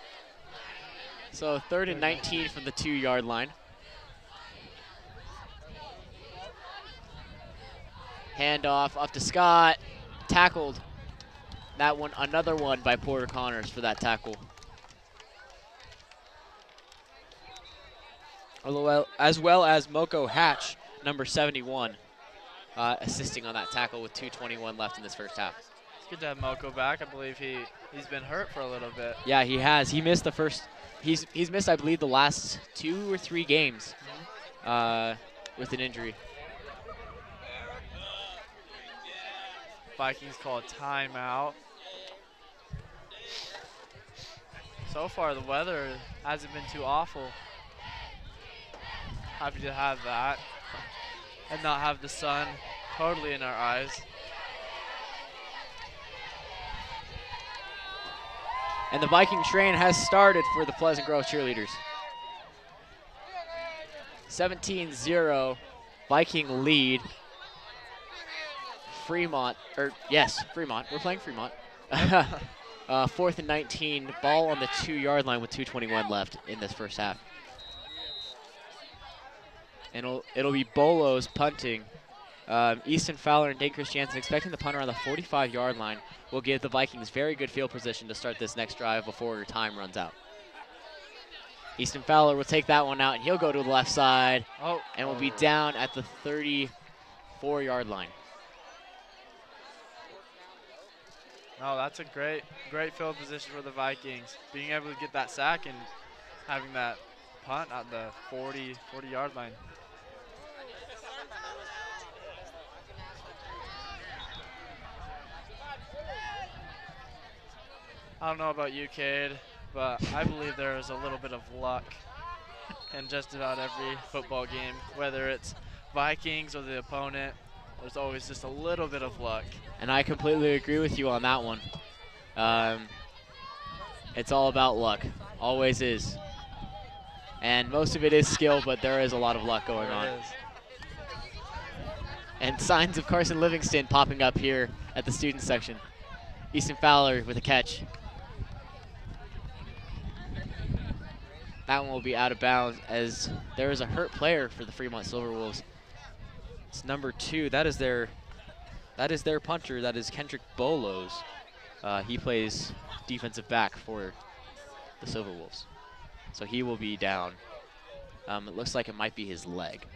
So 3rd and 19 from the 2-yard line. Handoff up to Scott. Tackled. That one, another one by Porter Connors for that tackle. As well as Moko Hatch, number 71, assisting on that tackle with 2:21 left in this first half. It's good to have Moko back. I believe he's been hurt for a little bit. Yeah, he has. He missed the first. He's missed, I believe, the last 2 or 3 games with an injury. Vikings call a timeout. So far, the weather hasn't been too awful. Happy to have that and not have the sun totally in our eyes. And the Viking train has started for the Pleasant Grove cheerleaders. 17-0, Viking lead. Fremont. We're playing Fremont. 4th and 19, ball on the 2-yard line with 2:21 left in this first half. And it'll be Bolos punting. Easton Fowler and Dane Christiansen expecting the punt around the 45-yard line will give the Vikings very good field position to start this next drive before time runs out. Easton Fowler will take that one out, and he'll go to the left side and will be down at the 34-yard line. Oh, that's a great field position for the Vikings. Being able to get that sack and having that punt at the 40-yard line. I don't know about you, Cade, but I believe there is a little bit of luck in just about every football game. Whether it's Vikings or the opponent, there's always just a little bit of luck. And I completely agree with you on that one. It's all about luck. Always is. And most of it is skill, but there is a lot of luck going on. And signs of Carson Livingston popping up here at the student section. Easton Fowler with a catch. That one will be out of bounds as there is a hurt player for the Fremont Silverwolves. It's number 2. That is their punter. That is Kendrick Bolos. He plays defensive back for the Silverwolves. So he will be down. It looks like it might be his leg.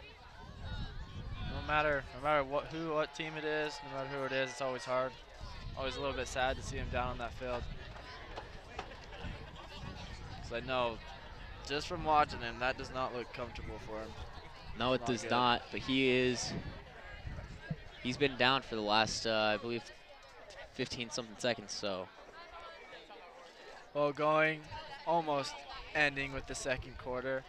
No matter what team it is, no matter who it is, it's always hard. Always a little bit sad to see him down on that field. Because I know, just from watching him, that does not look comfortable for him. No, it does not, but he's been down for the last, I believe, 15-something seconds, so. Well, almost ending with the second quarter.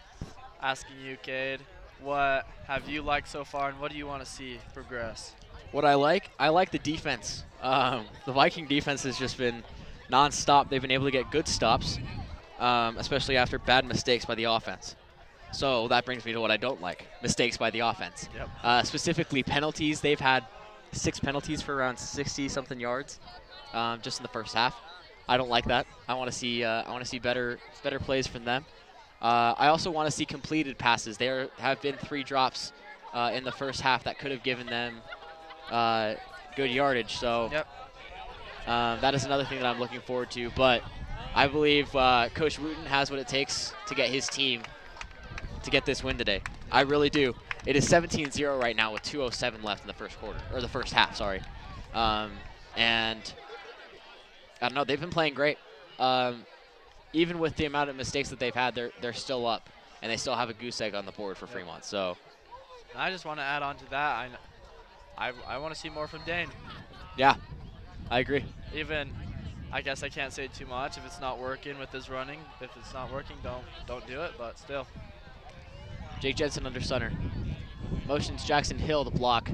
Asking you, Cade, what have you liked so far, and what do you want to see progress? What I like the defense. The Viking defense has just been nonstop. They've been able to get good stops, especially after bad mistakes by the offense. So that brings me to what I don't like, mistakes by the offense. Yep. Specifically penalties. They've had 6 penalties for around 60-something yards just in the first half. I don't like that. I want to see better plays from them. I also want to see completed passes. There have been 3 drops in the first half that could have given them good yardage. So yep. That is another thing that I'm looking forward to. But I believe Coach Wooten has what it takes to get his team to get this win today. I really do. It is 17-0 right now with 2:07 left in the first quarter, or the first half, sorry. And I don't know, they've been playing great. Even with the amount of mistakes that they've had, they're still up, and they still have a goose egg on the board for Fremont. So I just want to add on to that. I want to see more from Dane. Yeah, I agree. Even, I guess I can't say too much if it's not working with his running. If it's not working, don't do it. But still. Jake Jensen under center. Motions Jackson Hill to block.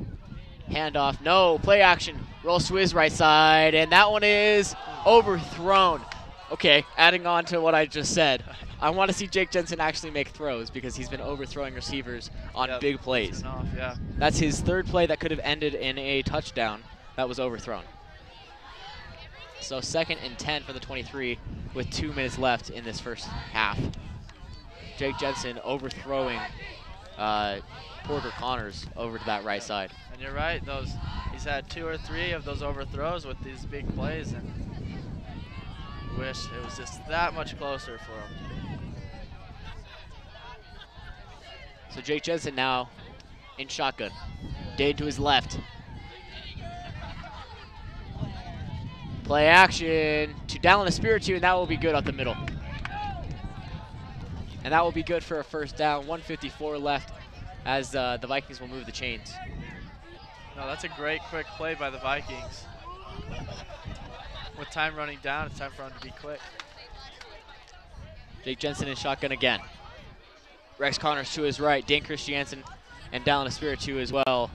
Handoff, no, play action. Roll Swizz right side, and that one is overthrown. Okay, adding on to what I just said. I want to see Jake Jensen actually make throws because he's been overthrowing receivers on big plays. Off, yeah. That's his third play that could have ended in a touchdown that was overthrown. So 2nd and 10 for the 23 with 2 minutes left in this first half. Jake Jensen overthrowing Porter Connors over to that right side. And you're right, he's had 2 or 3 of those overthrows with these big plays, and wish it was just that much closer for him. So Jake Jensen now in shotgun. Dade to his left. Play action to Dallin Espiritu, and that will be good up the middle. And that will be good for a first down. 1:54 left as the Vikings will move the chains. No, that's a great quick play by the Vikings. With time running down, it's time for him to be quick. Jake Jensen in shotgun again. Rex Connors to his right. Dane Christiansen and Dallin Espiritu as well.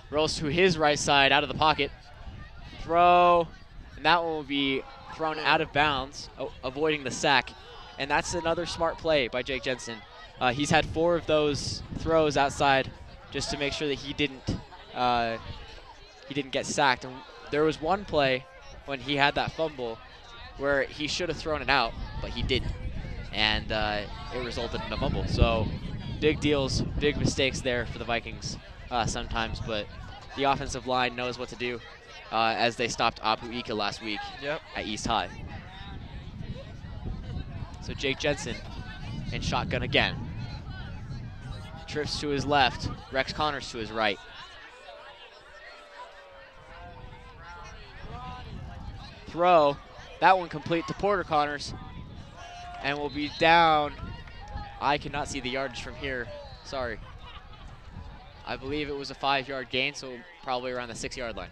Rolls to his right side out of the pocket. Throw, and that one will be thrown out of bounds, avoiding the sack. And that's another smart play by Jake Jensen. He's had 4 of those throws outside just to make sure that he didn't get sacked. And there was one play when he had that fumble where he should have thrown it out, but he didn't. And it resulted in a fumble. So big deals, big mistakes there for the Vikings sometimes, but the offensive line knows what to do as they stopped Apu Ika last week at East High. So Jake Jensen in shotgun again. Trips to his left, Rex Connors to his right. Throw, that one complete to Porter Connors, and will be down. I cannot see the yardage from here, sorry. I believe it was a 5-yard gain, so probably around the 6-yard line.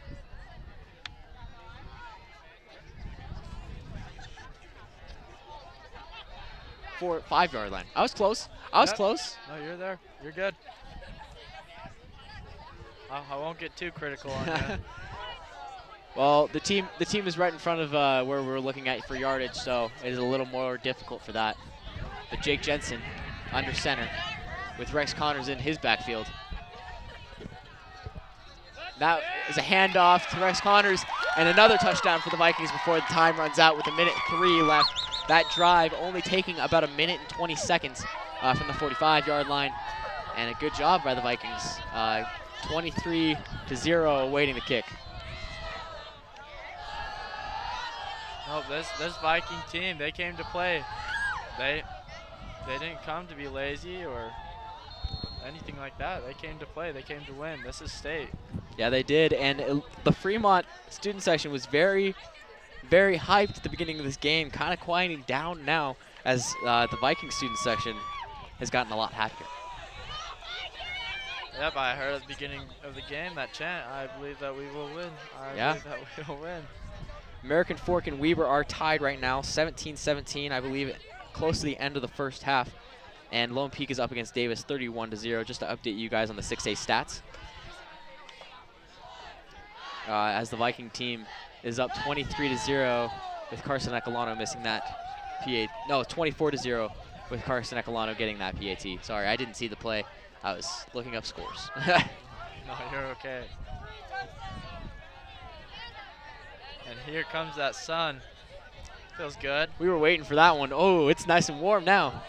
For 5-yard line. I was close. I was close. No, you're there. You're good. I won't get too critical on you. Well, the team is right in front of where we're looking at for yardage, so it is a little more difficult for that. But Jake Jensen under center with Rex Connors in his backfield. That is a handoff to Rex Connors, and another touchdown for the Vikings before the time runs out with 1:03 left. That drive only taking about 1:20 from the 45-yard line, and a good job by the Vikings. 23-0 awaiting the kick. No, this Viking team, they came to play. They didn't come to be lazy or anything like that. They came to play. They came to win. This is state. Yeah, they did, and the Fremont student section was very, very hyped at the beginning of this game, kind of quieting down now as the Viking student section has gotten a lot happier. Yep, I heard at the beginning of the game that chant, I believe that we will win. I believe that we will win. American Fork and Weber are tied right now, 17-17, I believe, close to the end of the first half. And Lone Peak is up against Davis 31-0, just to update you guys on the 6A stats. As the Viking team is up 23-0 with Carson Ecolano missing that PAT. No, 24-0 with Carson Ecolano getting that PAT. Sorry, I didn't see the play. I was looking up scores. No, you're okay. And here comes that sun. Feels good. We were waiting for that one. Oh, it's nice and warm now.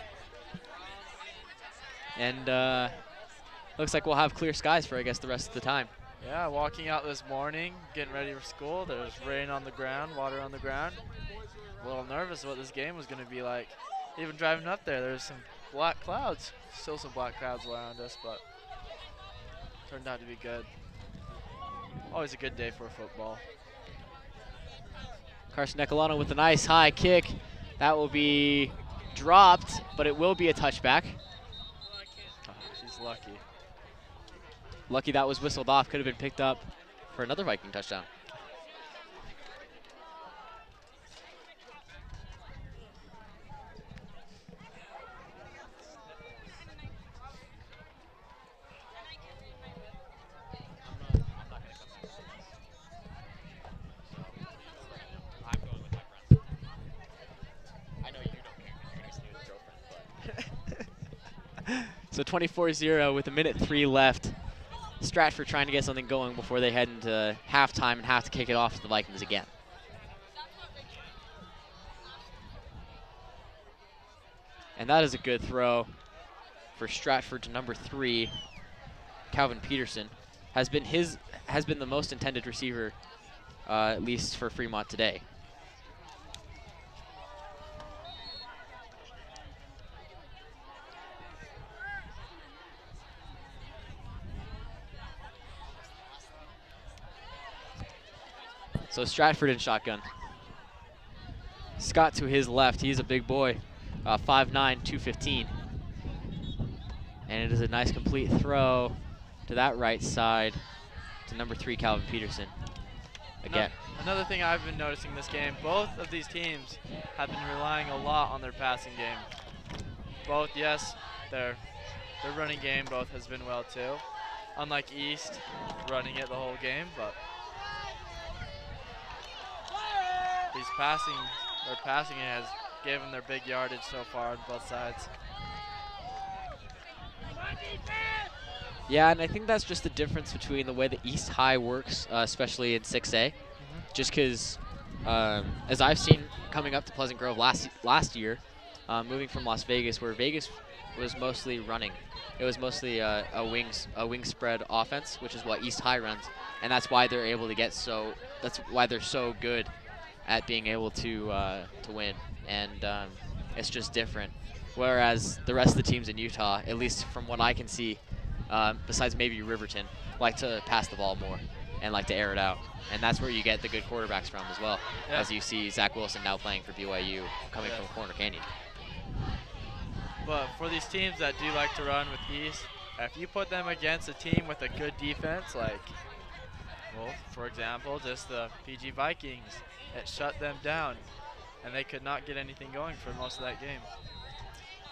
And looks like we'll have clear skies for, I guess, the rest of the time. Yeah, walking out this morning, getting ready for school. There's rain on the ground, water on the ground. A little nervous what this game was going to be like. Even driving up there's some black clouds. Still some black clouds around us, but turned out to be good. Always a good day for football. Carson Ecolano with a nice high kick. That will be dropped, but it will be a touchback. Oh, she's lucky. Lucky that was whistled off. Could have been picked up for another Viking touchdown. So 24-0 with 1:03 left. Stratford trying to get something going before they head into halftime and have to kick it off to the Vikings again. And that is a good throw for Stratford to number 3, Calvin Peterson. Has been the most intended receiver, at least for Fremont today. So Stratford in shotgun. Scott to his left, he's a big boy, 5'9", 215. And it is a nice complete throw to that right side to number 3, Calvin Peterson. Again. Another thing I've been noticing this game, both of these teams have been relying a lot on their passing game. Both, yes, their running game both has been well too. Unlike East, running it the whole game, but their passing has given their big yardage so far on both sides. Yeah, and I think that's just the difference between the way the East High works, especially in 6A. Just because, as I've seen coming up to Pleasant Grove last year, moving from Las Vegas, where Vegas was mostly running. It was mostly a wing spread offense, which is what East High runs, and that's why they're able to get so. That's why they're so good at being able to win, and it's just different. Whereas the rest of the teams in Utah, at least from what I can see, besides maybe Riverton, like to pass the ball more and like to air it out. And that's where you get the good quarterbacks from as well, as you see Zach Wilson now playing for BYU, coming from Corner Canyon. But for these teams that do like to run with East, if you put them against a team with a good defense, like, well, for example, just the PG Vikings, it shut them down, and they could not get anything going for most of that game.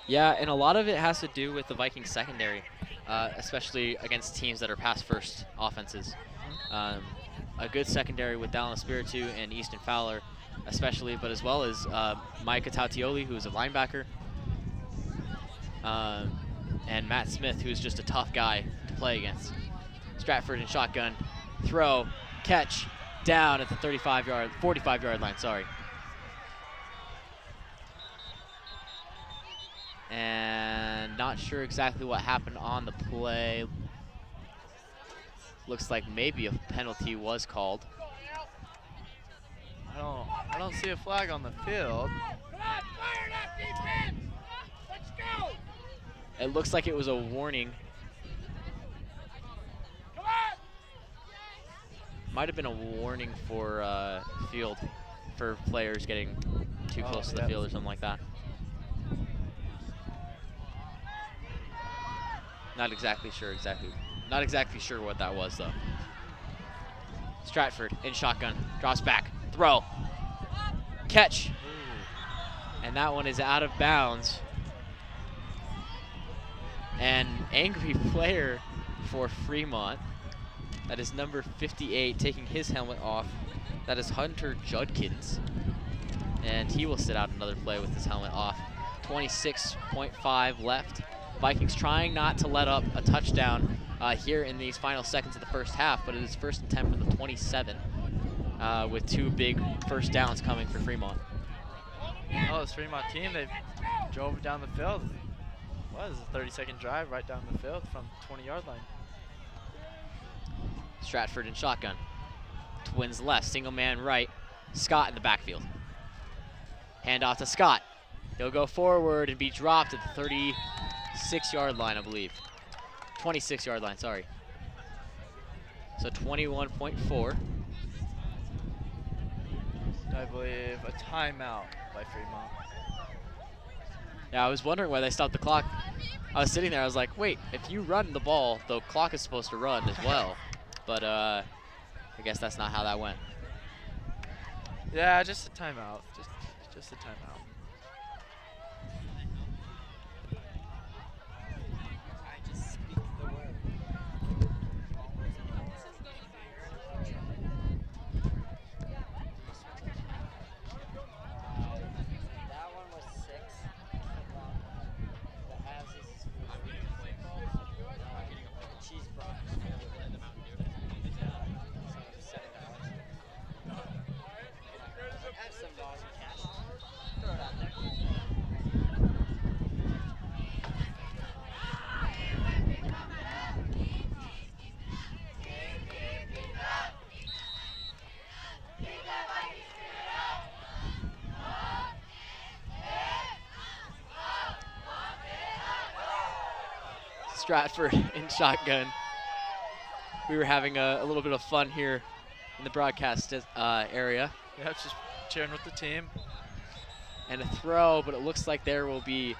Yeah, and a lot of it has to do with the Vikings secondary, especially against teams that are pass-first offenses. A good secondary with Dallin Espiritu and Easton Fowler, especially, but as well as Micah Tautioli, who's a linebacker, and Matt Smith, who's just a tough guy to play against. Stratford in shotgun, throw, catch, down at the 45-yard line, sorry. And not sure exactly what happened on the play. Looks like maybe a penalty was called. I don't see a flag on the field. It looks like it was a warning. Might have been a warning for field, for players getting too close to the field or something like that. Not exactly sure what that was though. Stratford in shotgun, drops back, throw, catch, and that one is out of bounds. An angry player for Fremont. That is number 58 taking his helmet off. That is Hunter Judkins, and he will sit out another play with his helmet off. 26.5 left. Vikings trying not to let up a touchdown here in these final seconds of the first half, but it is 1st and 10 for the 27 with 2 big first downs coming for Fremont. Oh, this Fremont team, they drove down the field. What is a 30-second drive right down the field from 20-yard line. Stratford in shotgun. Twins left, single man right. Scott in the backfield. Hand off to Scott. He'll go forward and be dropped at the 36-yard line, I believe. 26-yard line, sorry. So 21.4. I believe a timeout by Fremont. Yeah, I was wondering why they stopped the clock. I was sitting there, I was like, wait, if you run the ball, the clock is supposed to run as well. But I guess that's not how that went. Yeah, just a timeout. Just a timeout. Stratford in shotgun. We were having a little bit of fun here in the broadcast area. Yeah, just cheering with the team. And a throw, but it looks like there will be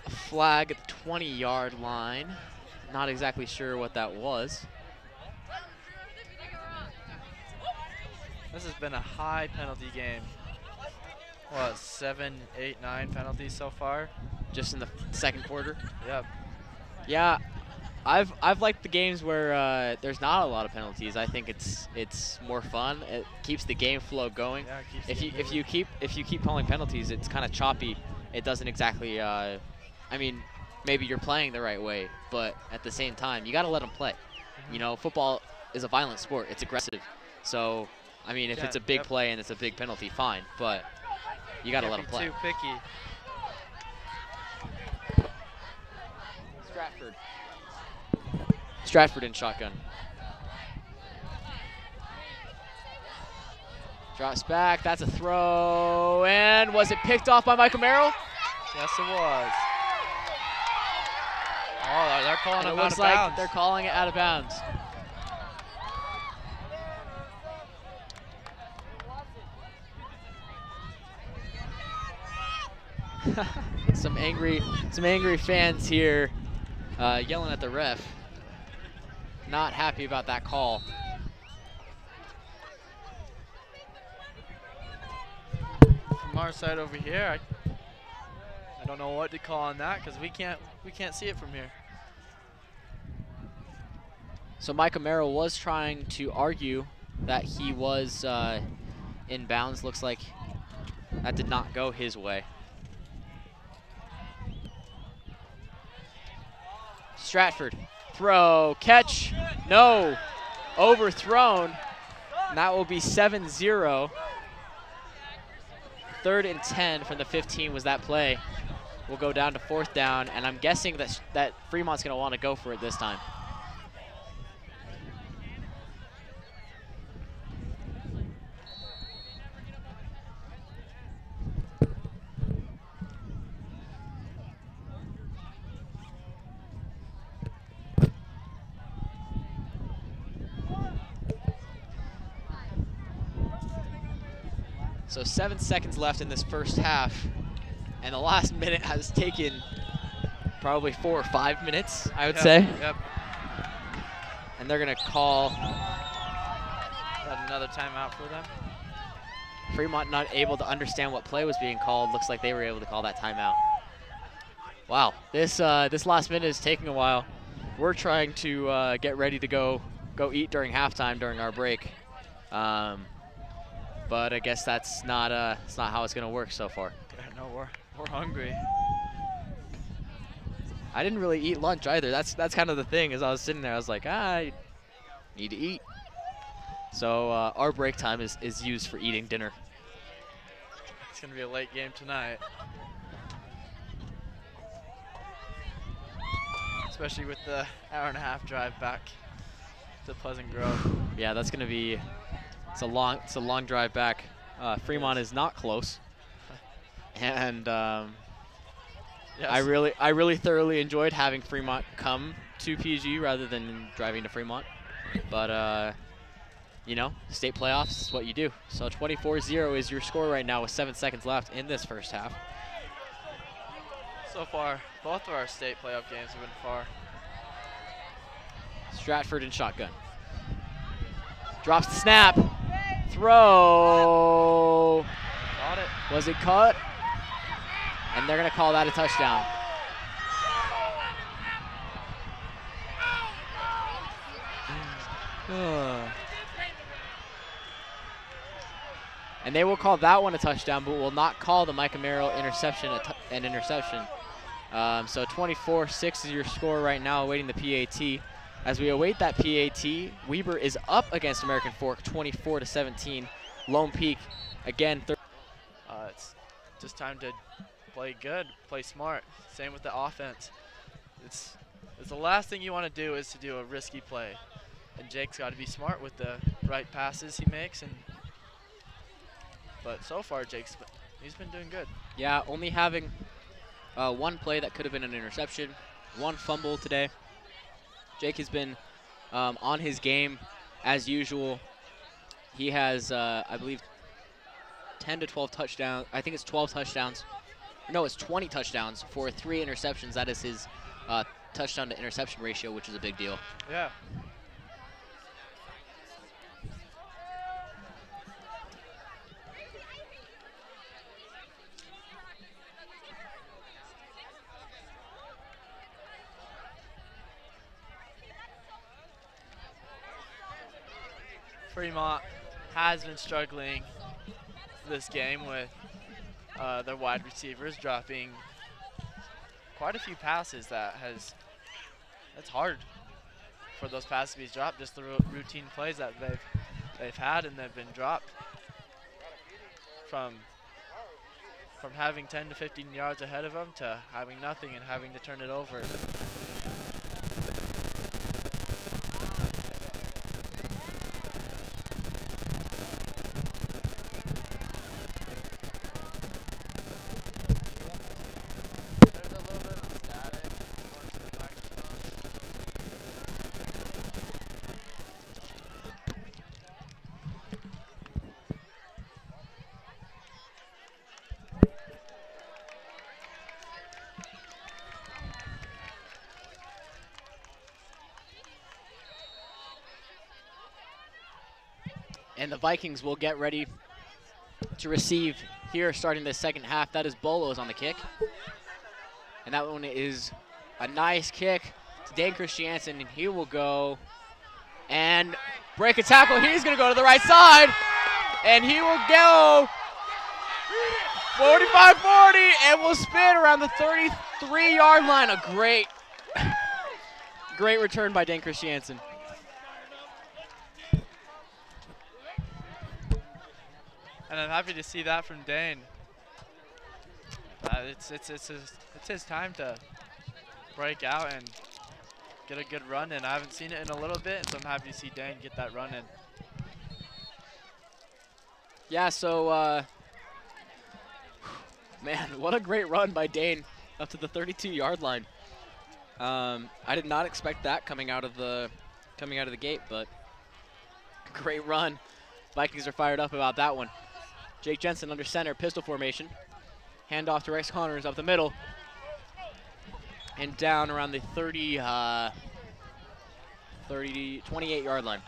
a flag at the 20-yard line. Not exactly sure what that was. This has been a high penalty game. What, 7, 8, 9 penalties so far? Just in the second quarter. Yep. Yeah, I've liked the games where there's not a lot of penalties. I think it's more fun. It keeps the game flow going. Yeah, it keeps If you keep calling penalties, it's kind of choppy. It doesn't exactly. I mean, maybe you're playing the right way, but at the same time, you got to let them play. You know, football is a violent sport. It's aggressive. So, I mean, if it's a big play and it's a big penalty, fine. But you got to let them play. Too picky. Stratford in shotgun. Drops back. That's a throw. And was it picked off by Michael Merrill? Yes, it was. Oh, they're calling it out of like bounds. They're calling it out of bounds. some angry fans here yelling at the ref. Not happy about that call. From our side over here, I don't know what to call on that because we can't see it from here. So Micah Merrill was trying to argue that he was in bounds. Looks like that did not go his way. Stratford, throw, catch, no, overthrown, and that will be 7-0. 3rd and 10 from the 15 was that play. We'll go down to 4th down, and I'm guessing that Fremont's gonna wanna go for it this time. So 7 seconds left in this first half, and the last minute has taken probably 4 or 5 minutes, I would say. Yep. And they're gonna call another timeout for them. Fremont not able to understand what play was being called. Looks like they were able to call that timeout. Wow, this last minute is taking a while. We're trying to get ready to go eat during halftime during our break. But I guess that's not how it's gonna work so far. Yeah, no, we're hungry. I didn't really eat lunch either. That's kind of the thing. As I was sitting there, I was like, I need to eat. So our break time is used for eating dinner. It's gonna be a late game tonight, especially with the hour-and-a-half drive back to Pleasant Grove. Yeah, that's gonna be. It's a long drive back. Fremont is not close, and yes. I really thoroughly enjoyed having Fremont come to PG rather than driving to Fremont. But you know, state playoffs is what you do. So 24-0 is your score right now with 7 seconds left in this first half. So far, both of our state playoff games have been far. Stratford in shotgun. Drops the snap. Throw. Caught it. Was it caught? And they're going to call that a touchdown. And they will call that one a touchdown, but will not call the Micah Merrill interception an interception. So 24-6 is your score right now, awaiting the PAT. As we await that PAT, Weber is up against American Fork, 24-17. Lone Peak, again. It's just time to play good, play smart. Same with the offense. It's the last thing you want to do is to do a risky play. And Jake's got to be smart with the right passes he makes. But so far, he's been doing good. Yeah, only having one play that could have been an interception. 1 fumble today. Jake has been on his game as usual. He has, I believe, 10 to 12 touchdowns. I think it's 12 touchdowns. No, it's 20 touchdowns for 3 interceptions. That is his touchdown to interception ratio, which is a big deal. Yeah. Fremont has been struggling this game with their wide receivers dropping quite a few passes. That's hard for those passes to be dropped. Just the routine plays that they've had and they've been dropped from having 10 to 15 yards ahead of them to having nothing and having to turn it over. And the Vikings will get ready to receive here starting the second half. That is Bolos on the kick. And that one is a nice kick to Dane Christiansen, and he will go and break a tackle. He's going to go to the right side, and he will go 45-40 and will spin around the 33-yard line. A great return by Dane Christiansen. And I'm happy to see that from Dane. It's his time to break out and get a good run in. I haven't seen it in a little bit, so I'm happy to see Dane get that run in. Yeah, so, man, what a great run by Dane up to the 32-yard line. I did not expect that coming out of the gate, but great run. Vikings are fired up about that one. Jake Jensen under center, pistol formation. Hand off to Rex Connors up the middle. And down around the 28-yard line.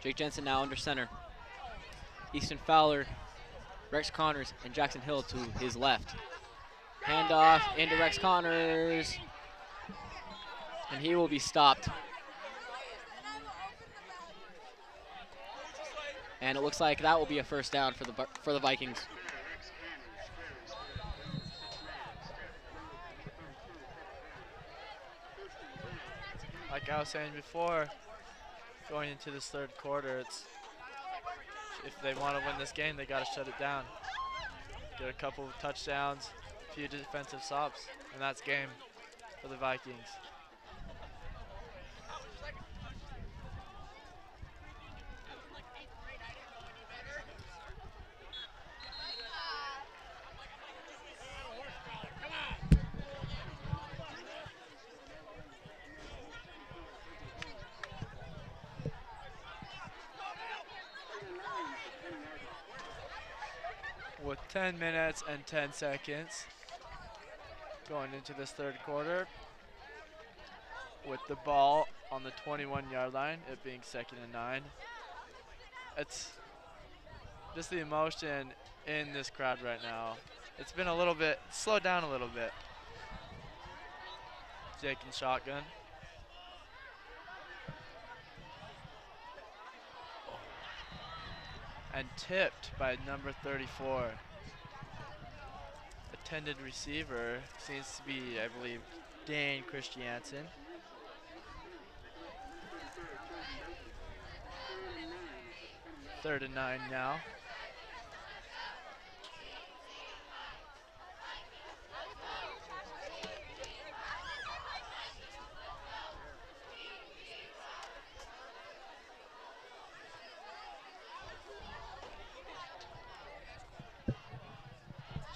Jake Jensen now under center. Easton Fowler, Rex Connors, and Jackson Hill to his left. Handoff into Rex Connors, and he will be stopped. And it looks like that will be a first down for the Vikings. Like I was saying before, going into this third quarter, if they want to win this game, they got to shut it down. Get a couple of touchdowns, a few defensive stops, and that's game for the Vikings. With 10 minutes and 10 seconds going into this third quarter, with the ball on the 21-yard line, it being 2nd and 9. It's just the emotion in this crowd right now. It's been a little bit, slowed down a little bit. Jake and shotgun. And tipped by number 34. Attended receiver seems to be, I believe, Dane Christiansen. 3rd and 9 now.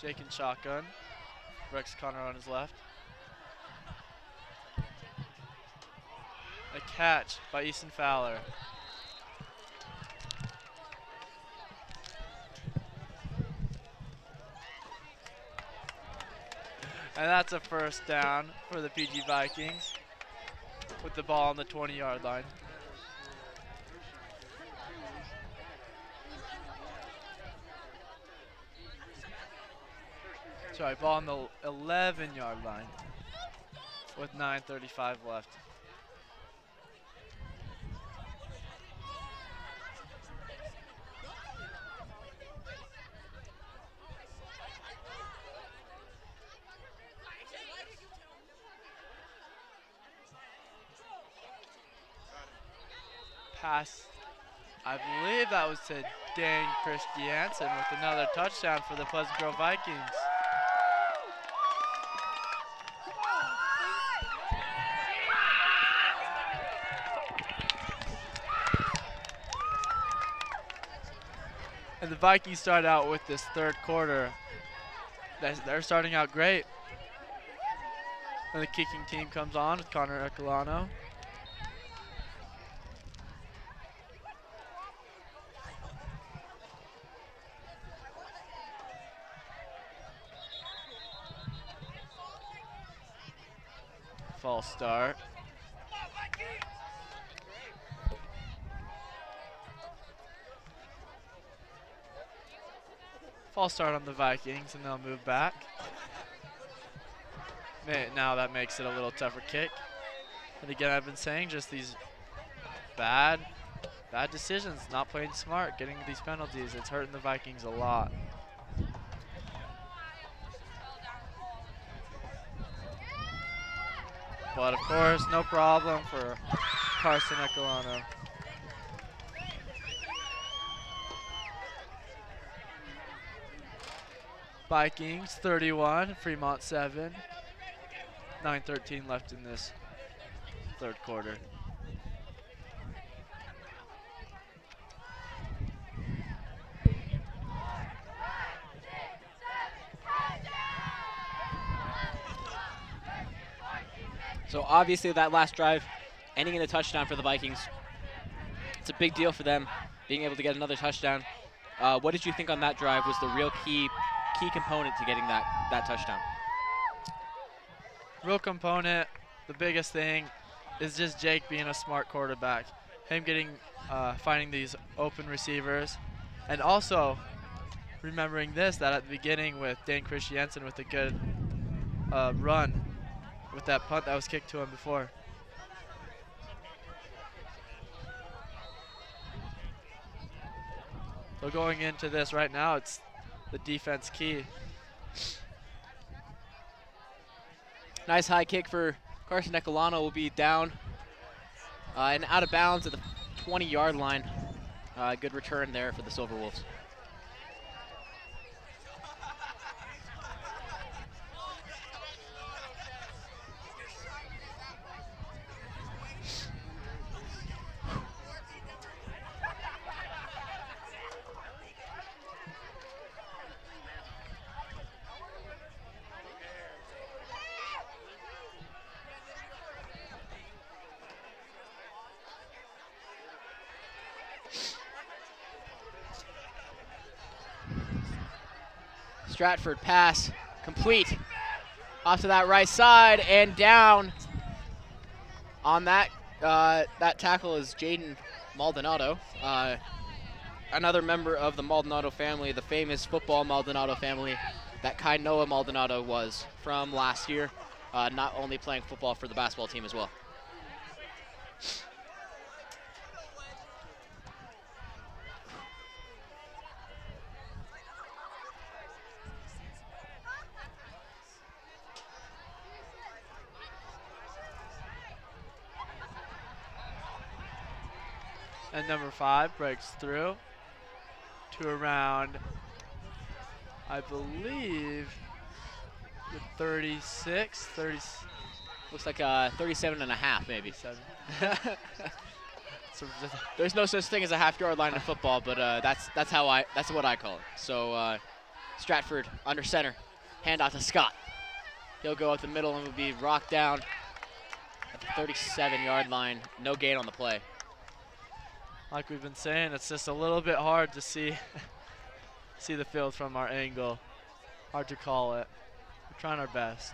Jake in shotgun. Rex Connor on his left. A catch by Easton Fowler. And that's a first down for the PG Vikings with the ball on the 20-yard line. Sorry, ball on the 11-yard line with 9:35 left. Pass, I believe that was to Dane Christiansen with another touchdown for the Pleasant Grove Vikings. And the Vikings start out with this 3rd quarter. They're starting out great. And the kicking team comes on with Connor Ecolano. False start. False start on the Vikings, and they'll move back. Now that makes it a little tougher kick. And again, I've been saying just these bad decisions, not playing smart, getting these penalties. It's hurting the Vikings a lot. But of course, no problem for Carson Ecolano. Vikings 31, Fremont 7. 9:13 left in this 3rd quarter. So obviously that last drive ending in a touchdown for the Vikings. It's a big deal for them being able to get another touchdown. What did you think on that drive was the real key component to getting that touchdown? Real component, the biggest thing is just Jake being a smart quarterback. Him finding these open receivers, and also remembering that at the beginning with Dane Christiansen with a good run with that punt that was kicked to him before. So going into this right now, it's the defense key. Nice high kick for Carson Ecolano, will be down and out of bounds at the 20-yard line. Good return there for the Silver Wolves. Stratford pass complete off to that right side and down on that that tackle is Jaden Maldonado, another member of the Maldonado family, the famous football Maldonado family that Kai Noah Maldonado was from last year, not only playing football for the basketball team as well. And number 5 breaks through. to around, I believe, the 36, 30. Looks like 37 and a half, maybe. 37. There's no such thing as a half-yard line in football, but that's what I call it. So Stratford under center, handoff to Scott. He'll go up the middle and will be rocked down at the 37-yard line. No gain on the play. Like we've been saying, it's just a little bit hard to see the field from our angle. Hard to call it. We're trying our best.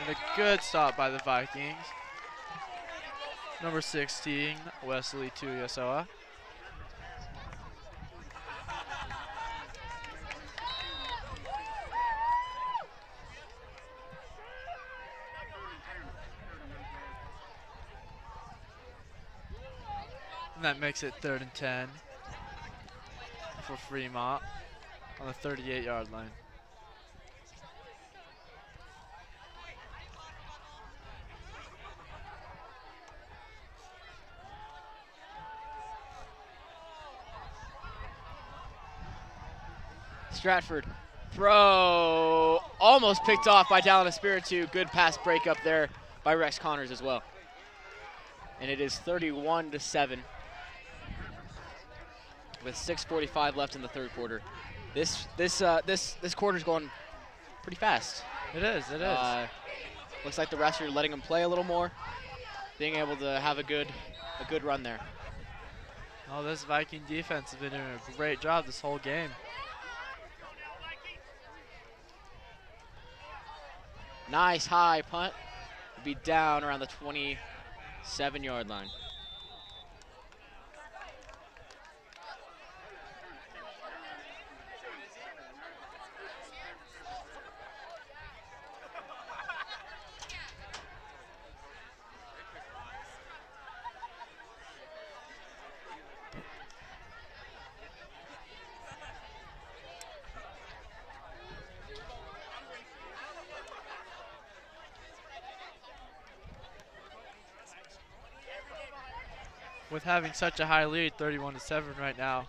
And a good stop by the Vikings. Number 16, Wesley to UHSAA. And that makes it 3rd and 10 for Fremont on the 38-yard line. Stratford throw almost picked off by Dallin Espiritu. Good pass break up there by Rex Connors as well. And it is 31-7 with 6:45 left in the third quarter. This quarter's going pretty fast. It is. Looks like the refs are letting them play a little more, being able to have a good run there. Oh, this Viking defense has been doing a great job this whole game. Nice high punt. Will be down around the 27-yard line. With having such a high lead, 31-7 right now,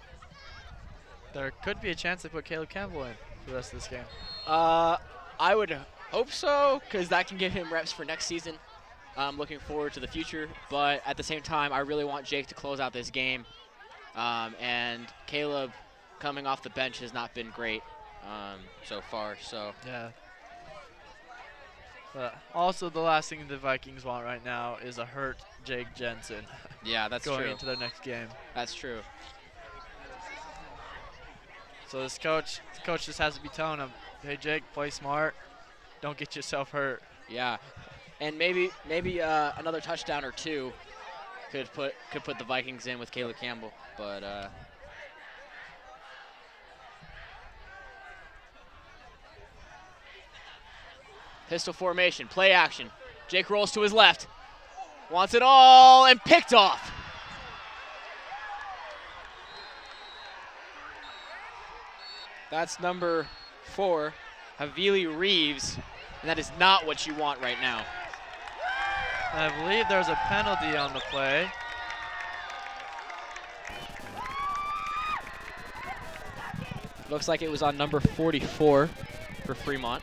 there could be a chance they put Caleb Campbell in for the rest of this game. I would hope so, because that can give him reps for next season. I'm looking forward to the future, but at the same time, I really want Jake to close out this game. And Caleb coming off the bench has not been great so far. So yeah. But also, the last thing the Vikings want right now is a hurt Jake Jensen. Yeah, that's true. Going into their next game. That's true. So this coach just has to be telling him, hey Jake, play smart, don't get yourself hurt. Yeah, and maybe another touchdown or two could put the Vikings in with Caleb Campbell, but. Pistol formation, play action. Jake rolls to his left. Wants it all and picked off. That's number 4, Havili Reeves, and that is not what you want right now. I believe there's a penalty on the play. Looks like it was on number 44 for Fremont.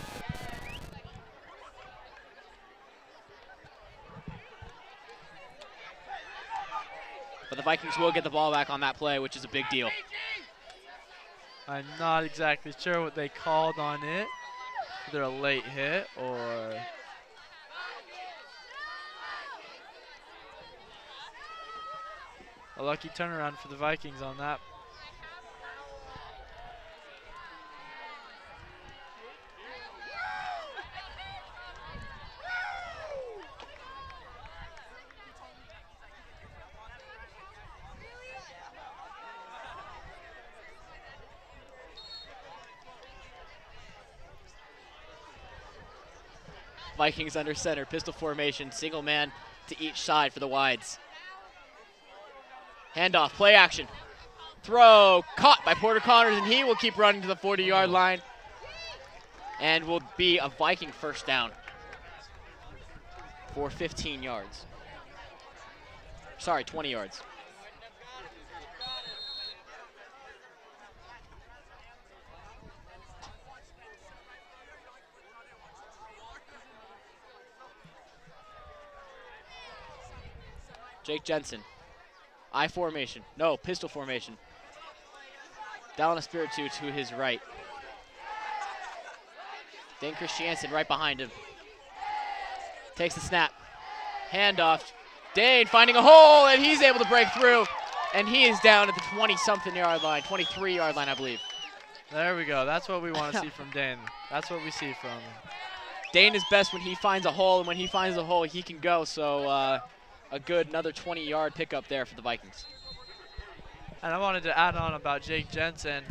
But the Vikings will get the ball back on that play, which is a big deal. I'm not exactly sure what they called on it. Either a late hit or... a lucky turnaround for the Vikings on that. Vikings under center, pistol formation, single man to each side for the wides. Handoff, play action. Throw, caught by Porter Connors, and he will keep running to the 40-yard line and will be a Viking first down for 15 yards. Sorry, 20 yards. Jake Jensen, I formation. No, pistol formation. Down a Spiritu to his right. Dane Christiansen right behind him. Takes the snap. Handoff. Dane finding a hole, and he's able to break through. And he is down at the 20-something yard line, 23-yard line, I believe. There we go. That's what we want to see from Dane. That's what we see from him. Dane is best when he finds a hole, and when he finds a hole, he can go. So a good another 20-yard pickup there for the Vikings. And I wanted to add on about Jake Jensen.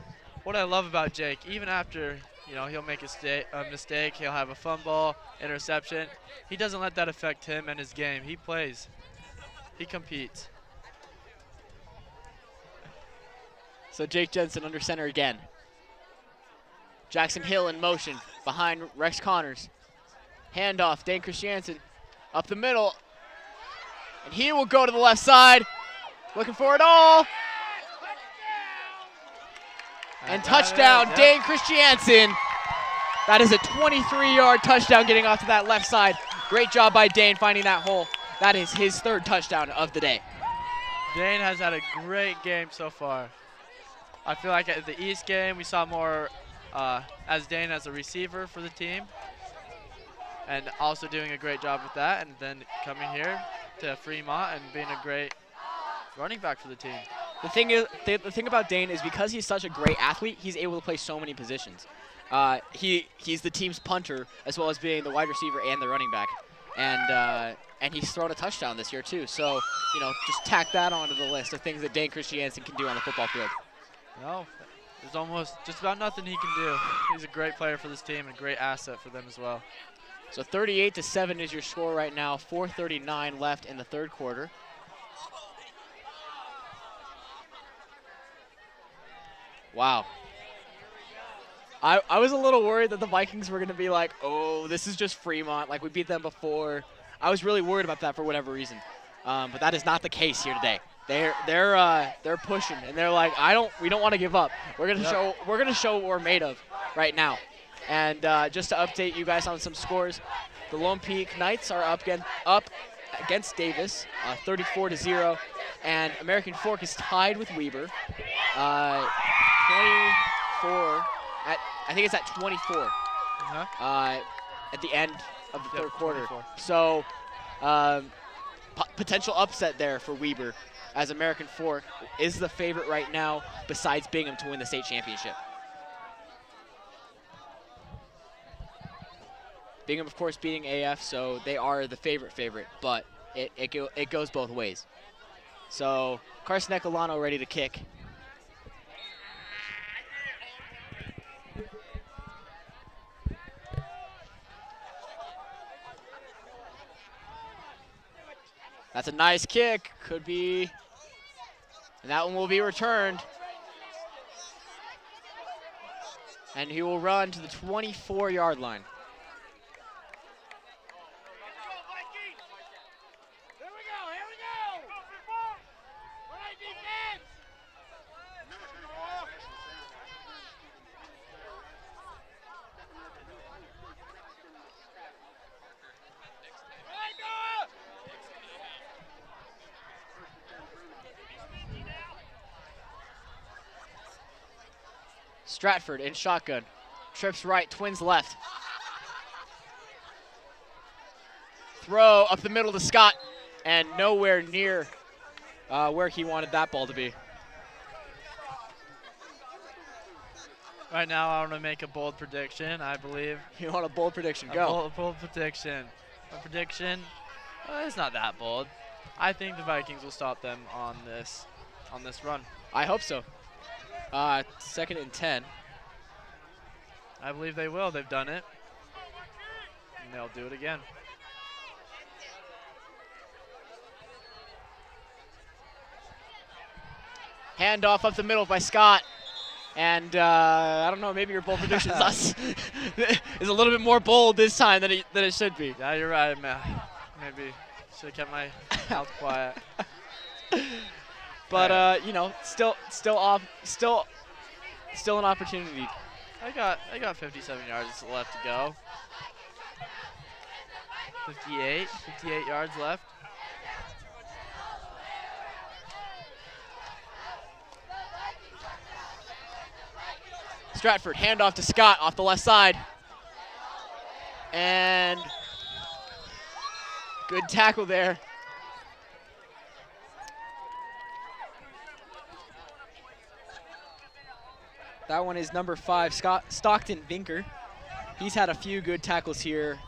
What I love about Jake, even after he'll make a mistake, he'll have a fumble, interception, he doesn't let that affect him and his game. He plays. He competes. So Jake Jensen under center again. Jackson Hill in motion behind Rex Connors. Handoff, Dane Christiansen up the middle. And he will go to the left side. Looking for it all. And touchdown, Dane Christiansen. That is a 23-yard touchdown getting off to that left side. Great job by Dane finding that hole. That is his third touchdown of the day. Dane has had a great game so far. I feel like at the East game we saw more as Dane as a receiver for the team. And also doing a great job with that. And then coming here to Fremont and being a great running back for the team. The thing about Dane is because he's such a great athlete, he's able to play so many positions. He's the team's punter as well as being the wide receiver and the running back, and he's thrown a touchdown this year too. So just tack that onto the list of things that Dane Christiansen can do on the football field. No, there's almost just about nothing he can do. He's a great player for this team and a great asset for them as well. So 38-7 is your score right now. 4:39 left in the third quarter. Wow. I was a little worried that the Vikings were going to be like, oh, this is just Fremont. Like, we beat them before. I was really worried about that for whatever reason. But that is not the case here today. They're pushing, and they're like, we don't want to give up. We're going to show what we're made of right now. And just to update you guys on some scores, the Lone Peak Knights are up against Davis, 34-0, and American Fork is tied with Weber, 24. I think it's at 24 at the end of the third quarter. 24. So potential upset there for Weber, as American Fork is the favorite right now besides Bingham to win the state championship. Bingham, of course, beating AF, so they are the favorite, but it goes both ways. So Carson Ecolano ready to kick. That's a nice kick. Could be. And that one will be returned. And he will run to the 24-yard line. Stratford in shotgun. Trips right, twins left. Throw up the middle to Scott, and nowhere near where he wanted that ball to be. Right now, I want to make a bold prediction, I believe. You want a bold prediction? Go. A bold prediction. A prediction, it's not that bold. I think the Vikings will stop them on this run. I hope so. 2nd and 10. I believe they will. They've done it. and they'll do it again. Handoff up the middle by Scott. And I don't know, maybe your bold prediction is a little bit more bold this time than it should be. Yeah, you're right, man. Maybe should have kept my mouth quiet. But you know, still an opportunity. I got 57 yards left to go. 58 yards left. Stratford, handoff to Scott off the left side. And good tackle there. That one is number 5, Stockton Vinker. He's had a few good tackles here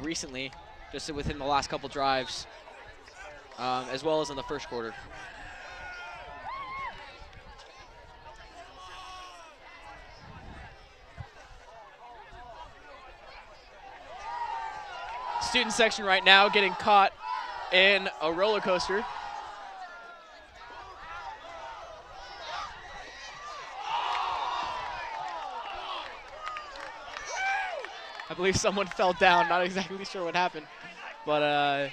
recently, just within the last couple drives, as well as in the first quarter. Student section right now getting caught in a roller coaster. I believe someone fell down, not exactly sure what happened, but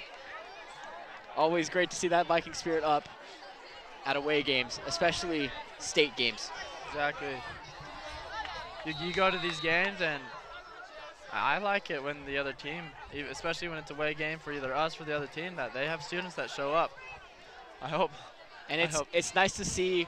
always great to see that Viking spirit up at away games, especially state games. Exactly. You go to these games, and I like it when the other team, especially when it's a away game for either us or the other team, that they have students that show up. I hope. And it's nice to see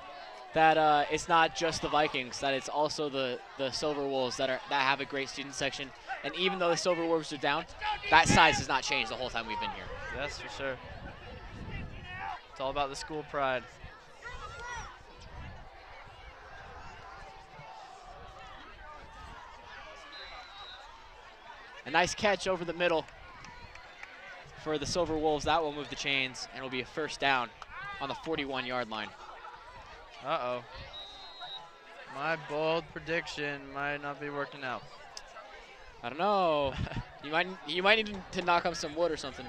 that it's not just the Vikings, that it's also the Silver Wolves that have a great student section. And even though the Silver Wolves are down, that size has not changed the whole time we've been here. Yes, for sure. It's all about the school pride. A nice catch over the middle for the Silver Wolves. That will move the chains, and it'll be a first down on the 41-yard line. Uh-oh. My bold prediction might not be working out. I don't know. you might need to knock up some wood or something.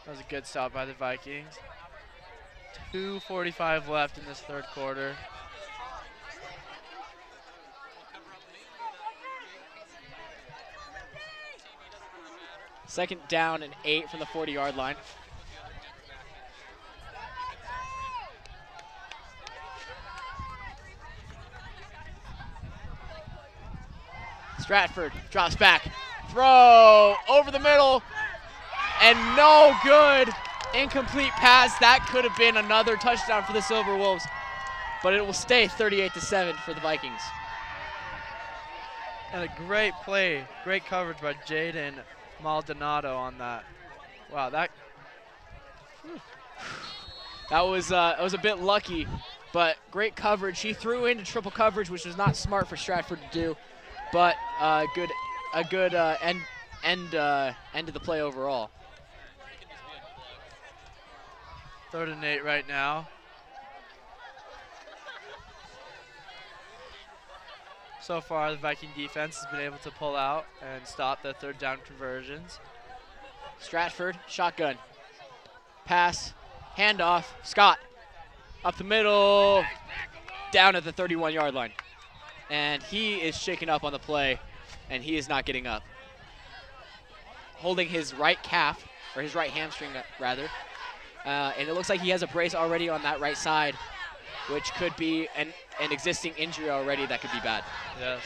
That was a good stop by the Vikings. 2:45 left in this third quarter. Second down and 8 from the 40-yard line. Stratford drops back. Throw over the middle. And no good. Incomplete pass. That could have been another touchdown for the Silver Wolves. But it will stay 38-7 for the Vikings. And a great play, great coverage by Jaden Maldonado on that. Wow, that was a bit lucky, but great coverage. He threw into triple coverage, which was not smart for Stratford to do, but a good end of the play overall. 3rd and 8 right now. So far, the Viking defense has been able to pull out and stop the 3rd down conversions. Stratford, shotgun. Pass, handoff, Scott. Up the middle, down at the 31-yard line. And he is shaken up on the play, and he is not getting up. Holding his right calf, or his right hamstring, rather. And it looks like he has a brace already on that right side, which could be an existing injury already that could be bad. Yes.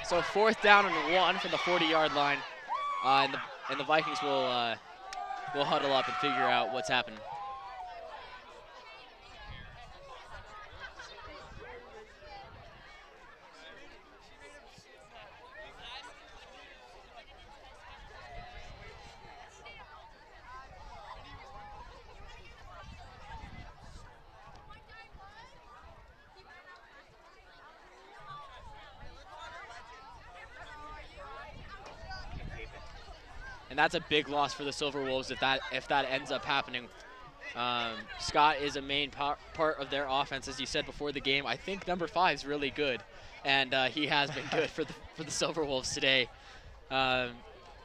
So 4th down and 1 from the 40-yard line, and the Vikings will huddle up and figure out what's happened. and that's a big loss for the Silver Wolves if that ends up happening. Scott is a main part of their offense, as you said before the game. I think number 5 is really good, and he has been good for the Silver Wolves today.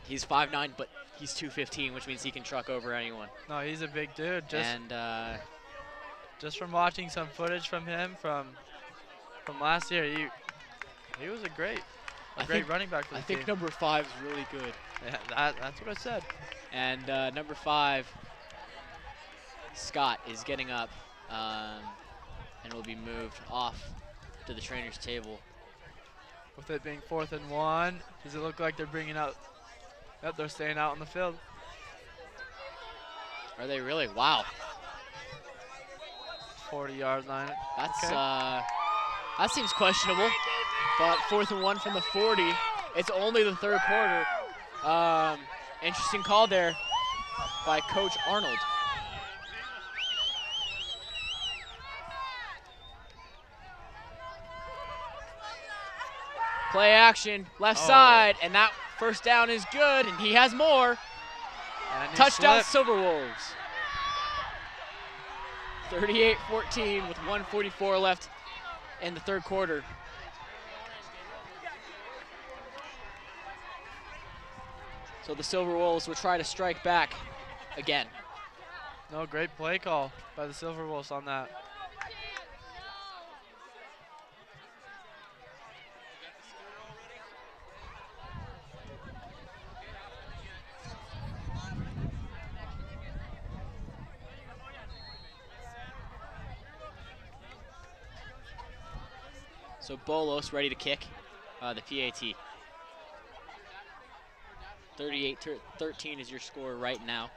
He's 5'9", but he's 215, which means he can truck over anyone. No, he's a big dude. Just from watching some footage from him from last year, he was a great running back for the team. I think number 5 is really good. Yeah, that's what I said. And number 5, Scott, is getting up and will be moved off to the trainer's table. With it being 4th and 1, does it look like they're bringing out? Yep, they're staying out on the field. Are they really? Wow. 40-yard line. That's okay. That seems questionable. But 4th and 1 from the 40. It's only the 3rd quarter. Interesting call there by Coach Arnold. Play action, left side, and that first down is good, and he has more. Touchdown, Silver Wolves. 38-14 with 1:44 left in the 3rd quarter. So the Silver Wolves will try to strike back again. No, great play call by the Silver Wolves on that. So Bolos ready to kick the PAT. 38-13 is your score right now.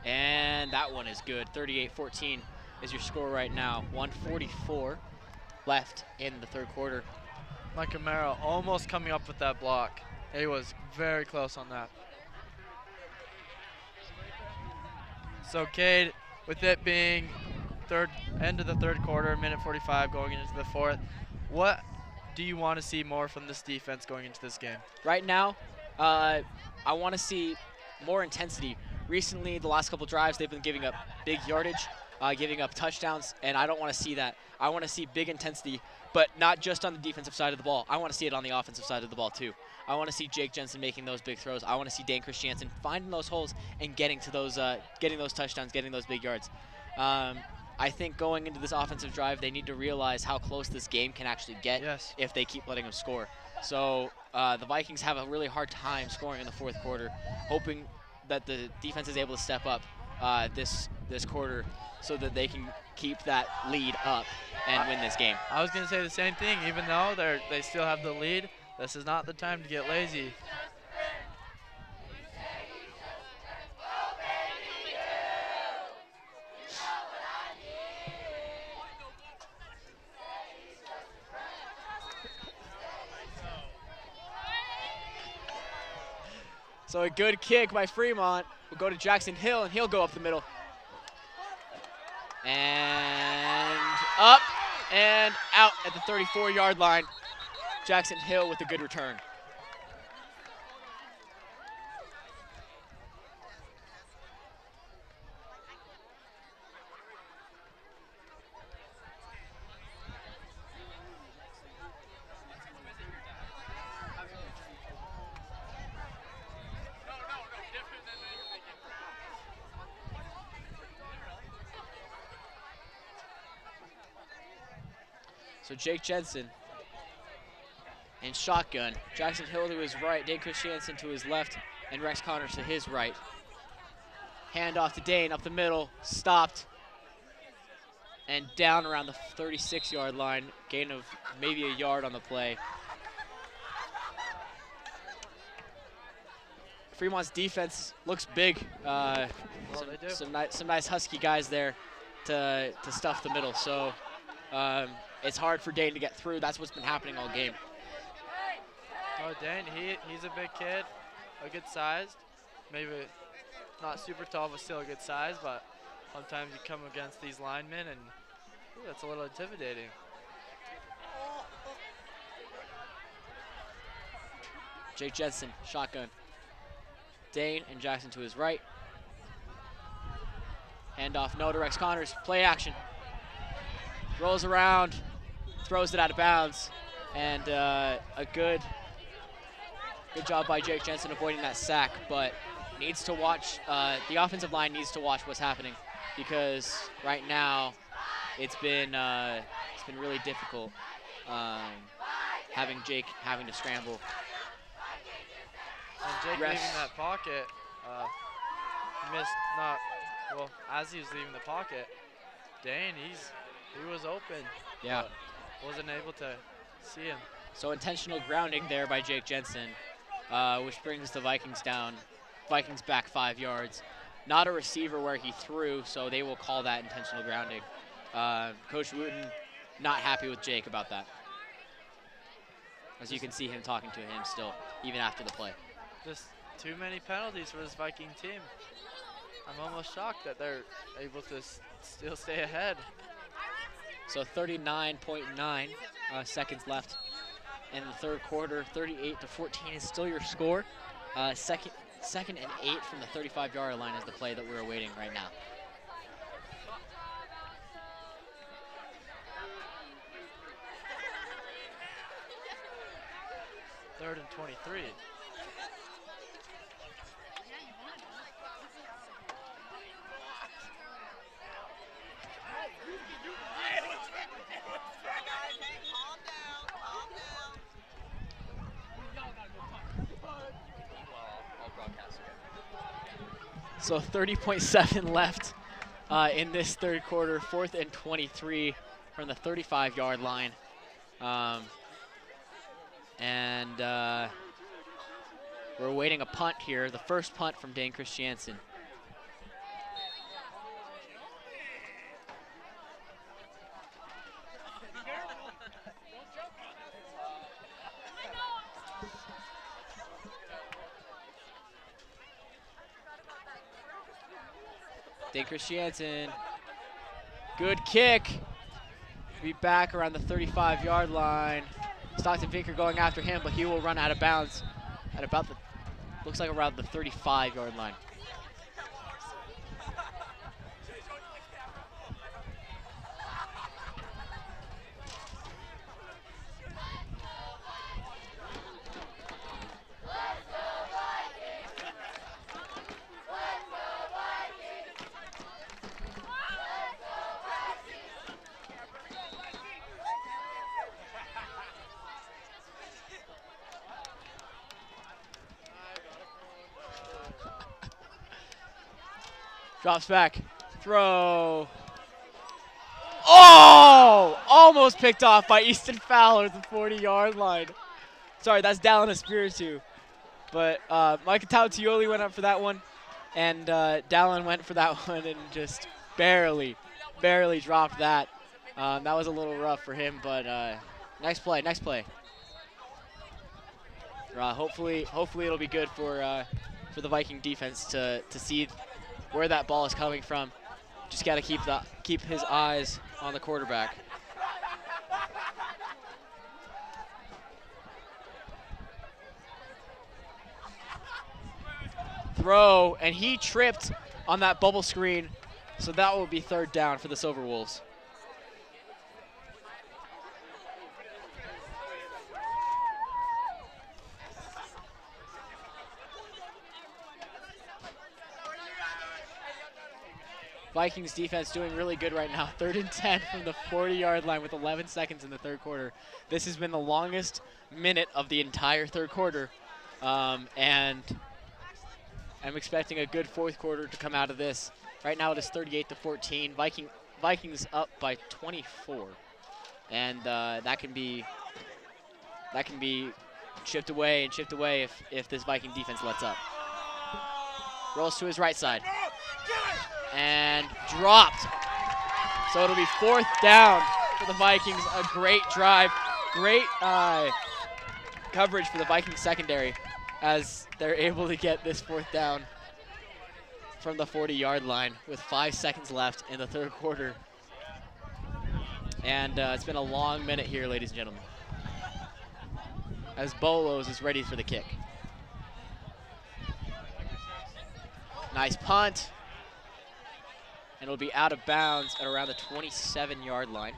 And that one is good. 38-14 is your score right now. 1:44 left in the 3rd quarter. Mike Camaro almost coming up with that block. He was very close on that. So Cade, with it being end of the 3rd quarter, minute 45 going into the 4th, what do you want to see more from this defense going into this game? Right now, I want to see more intensity. Recently, the last couple drives, they've been giving up big yardage, giving up touchdowns, and I don't want to see that. I want to see big intensity, but not just on the defensive side of the ball. I want to see it on the offensive side of the ball, too. I want to see Jake Jensen making those big throws. I want to see Dane Christiansen finding those holes and getting to those, getting those touchdowns, getting those big yards. I think going into this offensive drive, they need to realize how close this game can actually get if they keep letting them score. So the Vikings have a really hard time scoring in the 4th quarter, hoping that the defense is able to step up this quarter so that they can keep that lead up and win this game. I was going to say the same thing. Even though they still have the lead, this is not the time to get lazy. So a good kick by Fremont will go to Jackson Hill, and he'll go up the middle. And up and out at the 34-yard line. Jackson Hill with a good return. So Jake Jensen in shotgun. Jackson Hill to his right, Dane Christiansen to his left, and Rex Connors to his right. Hand off to Dane, up the middle, stopped, and down around the 36-yard line. Gain of maybe a yard on the play. Fremont's defense looks big. Some nice Husky guys there to stuff the middle. So it's hard for Dane to get through. That's what's been happening all game. Oh, Dane, he's a big kid, a good sized. Maybe not super tall, but still a good size. But sometimes you come against these linemen, and that's a little intimidating. Jake Jensen, shotgun. Dane and Jackson to his right. Handoff, no to Rex Connors. Play action. Rolls around, throws it out of bounds. And a good job by Jake Jensen avoiding that sack, but needs to watch, the offensive line needs to watch what's happening, because right now it's been really difficult having Jake having to scramble. And Jake leaving that pocket, missed well, as he was leaving the pocket, Dane, he was open. Yeah. Wasn't able to see him. So intentional grounding there by Jake Jensen, which brings the Vikings down. Vikings back 5 yards. Not a receiver where he threw, so they will call that intentional grounding. Coach Wooten not happy with Jake about that. As you can see him talking to him still, even after the play. Just too many penalties for this Viking team. I'm almost shocked that they're able to still stay ahead. So 39.9 seconds left in the third quarter. 38-14 is still your score. Second and 8 from the 35-yard line is the play that we're awaiting right now. Third and 23. So 30.7 left in this third quarter. 4th and 23 from the 35-yard line. We're awaiting a punt here. The first punt from Dane Christiansen. Dane Christiansen, good kick. Be back around the 35-yard line. Stockton Vinker going after him, but he will run out of bounds at about the, looks like around the 35-yard line. Drops back, throw. Oh! Almost picked off by Easton Fowler at the 40-yard line. Sorry, that's Dallin Espiritu. But Micah Tautioli went up for that one, and Dallin went for that one and just barely dropped that. That was a little rough for him, but nice play, nice play. Hopefully it'll be good for the Viking defense to see where that ball is coming from. Just got to keep his eyes on the quarterback. Throw, and he tripped on that bubble screen, so that will be third down for the Silver Wolves. Vikings defense doing really good right now. 3rd and 10 from the 40-yard line with 11 seconds in the third quarter. This has been the longest minute of the entire third quarter. And I'm expecting a good fourth quarter to come out of this. Right now it is 38-14. Vikings up by 24. And that can be chipped away if this Viking defense lets up. Rolls to his right side. And dropped. So it'll be 4th down for the Vikings. A great drive, great coverage for the Vikings secondary as they're able to get this 4th down from the 40-yard line with 5 seconds left in the third quarter. And it's been a long minute here, ladies and gentlemen, as Bolos is ready for the kick. Nice punt. And it'll be out of bounds at around the 27-yard line.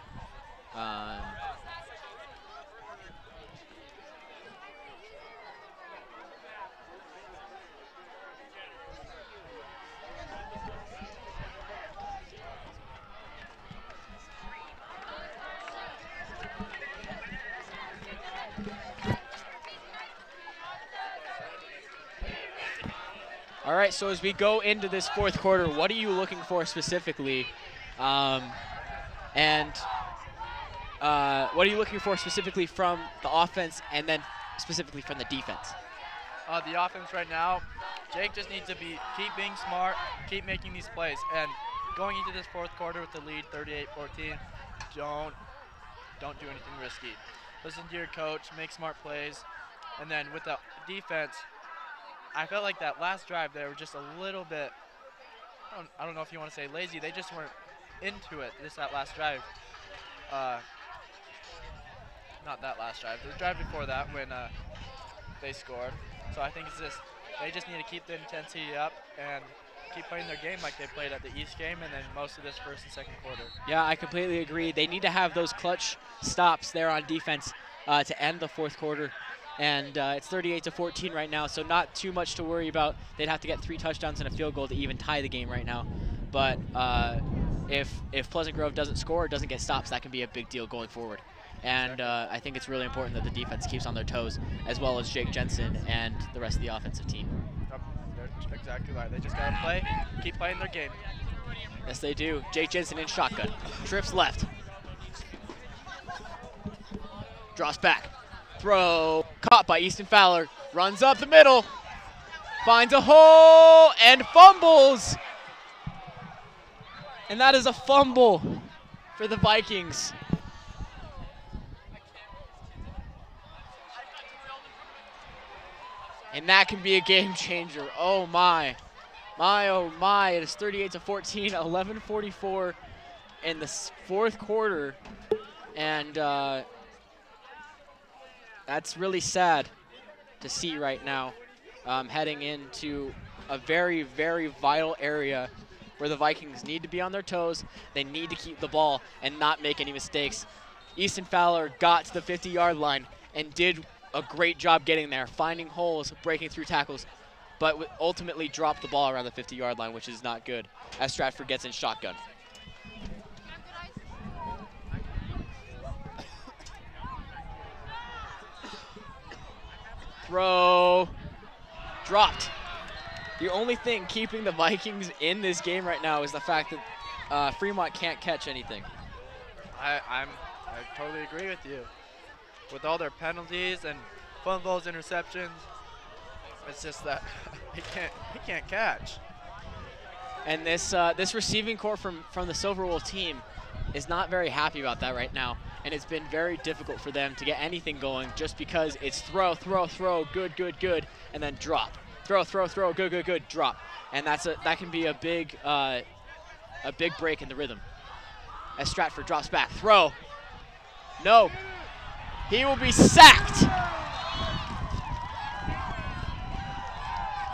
All right, so as we go into this fourth quarter, what are you looking for specifically? What are you looking for specifically from the offense and then specifically from the defense? The offense right now, Jake just needs to keep being smart, keep making these plays. And going into this fourth quarter with the lead, 38-14, don't do anything risky. Listen to your coach, make smart plays. And then with the defense, I felt like that last drive they were just a little bit, I don't know if you want to say lazy, they just weren't into it, that last drive. Not that last drive, the drive before that when they scored. So I think they just need to keep the intensity up and keep playing their game like they played at the East game and then most of this first and second quarter. Yeah, I completely agree. They need to have those clutch stops there on defense to end the fourth quarter. And it's 38-14 right now, so not too much to worry about. They'd have to get 3 touchdowns and a field goal to even tie the game right now. But if Pleasant Grove doesn't score or doesn't get stops, that can be a big deal going forward. And I think it's really important that the defense keeps on their toes, as well as Jake Jensen and the rest of the offensive team. They're exactly right. They just got to keep playing their game. Yes, they do. Jake Jensen in shotgun. Trips left. Drops back. Throw. Caught by Easton Fowler. Runs up the middle. Finds a hole and fumbles. And that is a fumble for the Vikings. And that can be a game changer. Oh my. Oh my. It is 38-14, 11:44 in the fourth quarter. And that's really sad to see right now, heading into a very, very vital area where the Vikings need to be on their toes. They need to keep the ball and not make any mistakes. Easton Fowler got to the 50-yard line and did a great job getting there, finding holes, breaking through tackles, but ultimately dropped the ball around the 50-yard line, which is not good, as Stratford gets in shotgun. Throw. Dropped. The only thing keeping the Vikings in this game right now is the fact that Fremont can't catch anything. I totally agree with you. With all their penalties and fumbles, interceptions, it's just that he can't catch. And this receiving corps from the Silver Wolf team is not very happy about that right now. And it's been very difficult for them to get anything going just because it's throw, good, and then drop. Throw, good, drop. And that can be a big break in the rhythm. As Stratford drops back, throw. No. He will be sacked.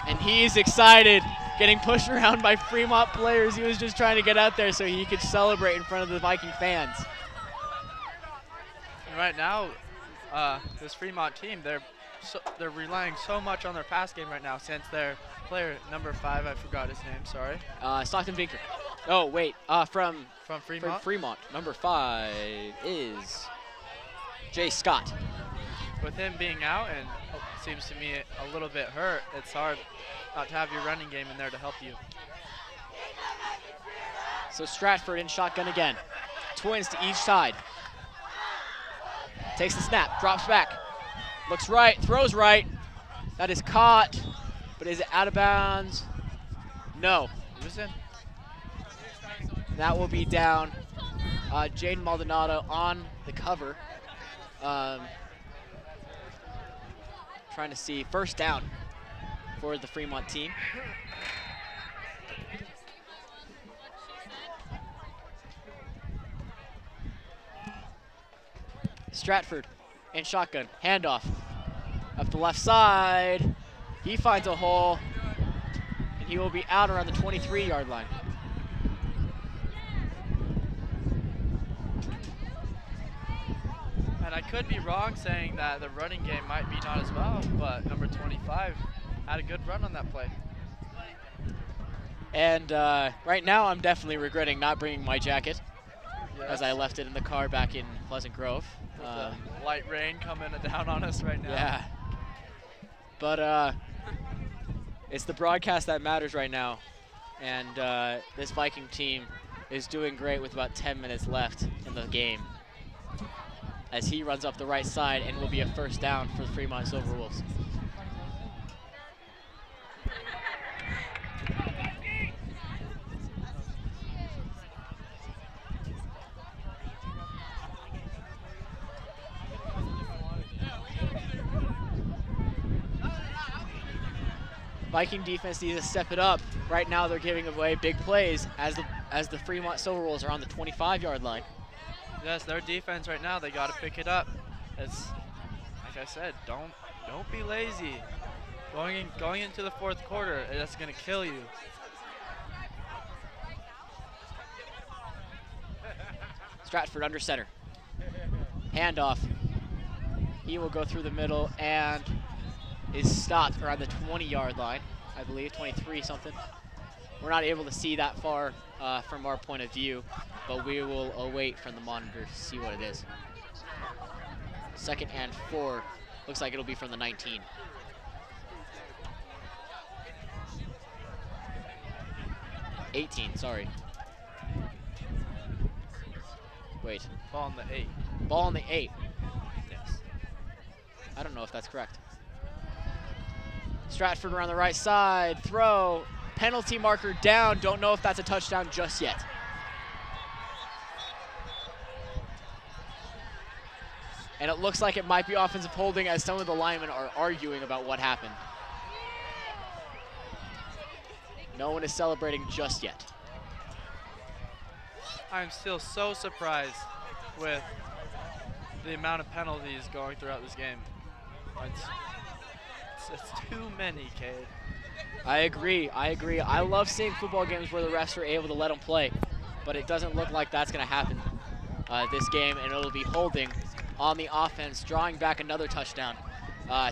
And he's excited, getting pushed around by Fremont players. He was just trying to get out there so he could celebrate in front of the Viking fans. And right now, this Fremont team, they're relying so much on their pass game right now since their player number 5, I forgot his name, sorry. Stockton Vinker. Oh, wait, from Fremont? From Fremont. Number 5 is Jay Scott. With him being out and seems to me a little bit hurt, it's hard not to have your running game in there to help you. So Stratford in shotgun again. Twins to each side. Takes the snap, drops back. Looks right, throws right. That is caught, but is it out of bounds? No. It was in. That will be down. Jaden Maldonado on the cover. Trying to see first down for the Fremont team. Stratford in shotgun, handoff up the left side. He finds a hole, and he will be out around the 23-yard line. And I could be wrong saying that the running game might be not as well, but number 25 had a good run on that play. And right now I'm definitely regretting not bringing my jacket, as I left it in the car back in Pleasant Grove. With the light rain coming down on us right now. Yeah. But it's the broadcast that matters right now. And this Viking team is doing great with about 10 minutes left in the game, as he runs up the right side and will be a first down for the Fremont Silverwolves. Viking defense needs to step it up. Right now they're giving away big plays as the Fremont Silverwolves are on the 25-yard line. Yes, their defense right now, they got to pick it up. It's like I said, don't be lazy. Going into the fourth quarter, that's going to kill you. Stratford under center. Handoff. He will go through the middle and is stopped around the 20-yard line, I believe, 23 something. We're not able to see that far from our point of view, but we will await from the monitor to see what it is. 2nd and 4. Looks like it'll be from the 19. Sorry. Wait. Ball on the 8. Ball on the 8. Yes. I don't know if that's correct. Stratford around the right side, throw, penalty marker down. Don't know if that's a touchdown just yet. And it looks like it might be offensive holding, as some of the linemen are arguing about what happened. No one is celebrating just yet. I'm still so surprised with the amount of penalties going throughout this game. It's too many, Cade. I agree. I love seeing football games where the refs are able to let them play, but it doesn't look like that's going to happen this game, and it'll be holding on the offense, drawing back another touchdown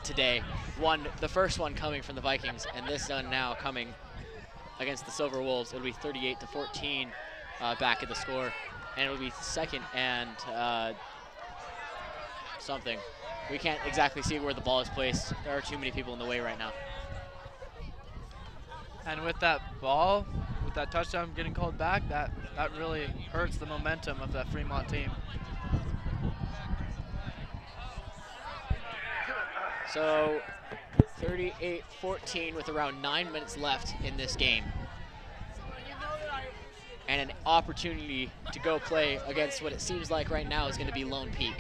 today. The first one coming from the Vikings, and this one now coming against the Silver Wolves. It'll be 38-14 back at the score, and it'll be 2nd and something. We can't exactly see where the ball is placed. There are too many people in the way right now. And with that ball, with that touchdown getting called back, that really hurts the momentum of that Fremont team. So 38-14 with around 9 minutes left in this game. And an opportunity to go play against what it seems like right now is going to be Lone Peak.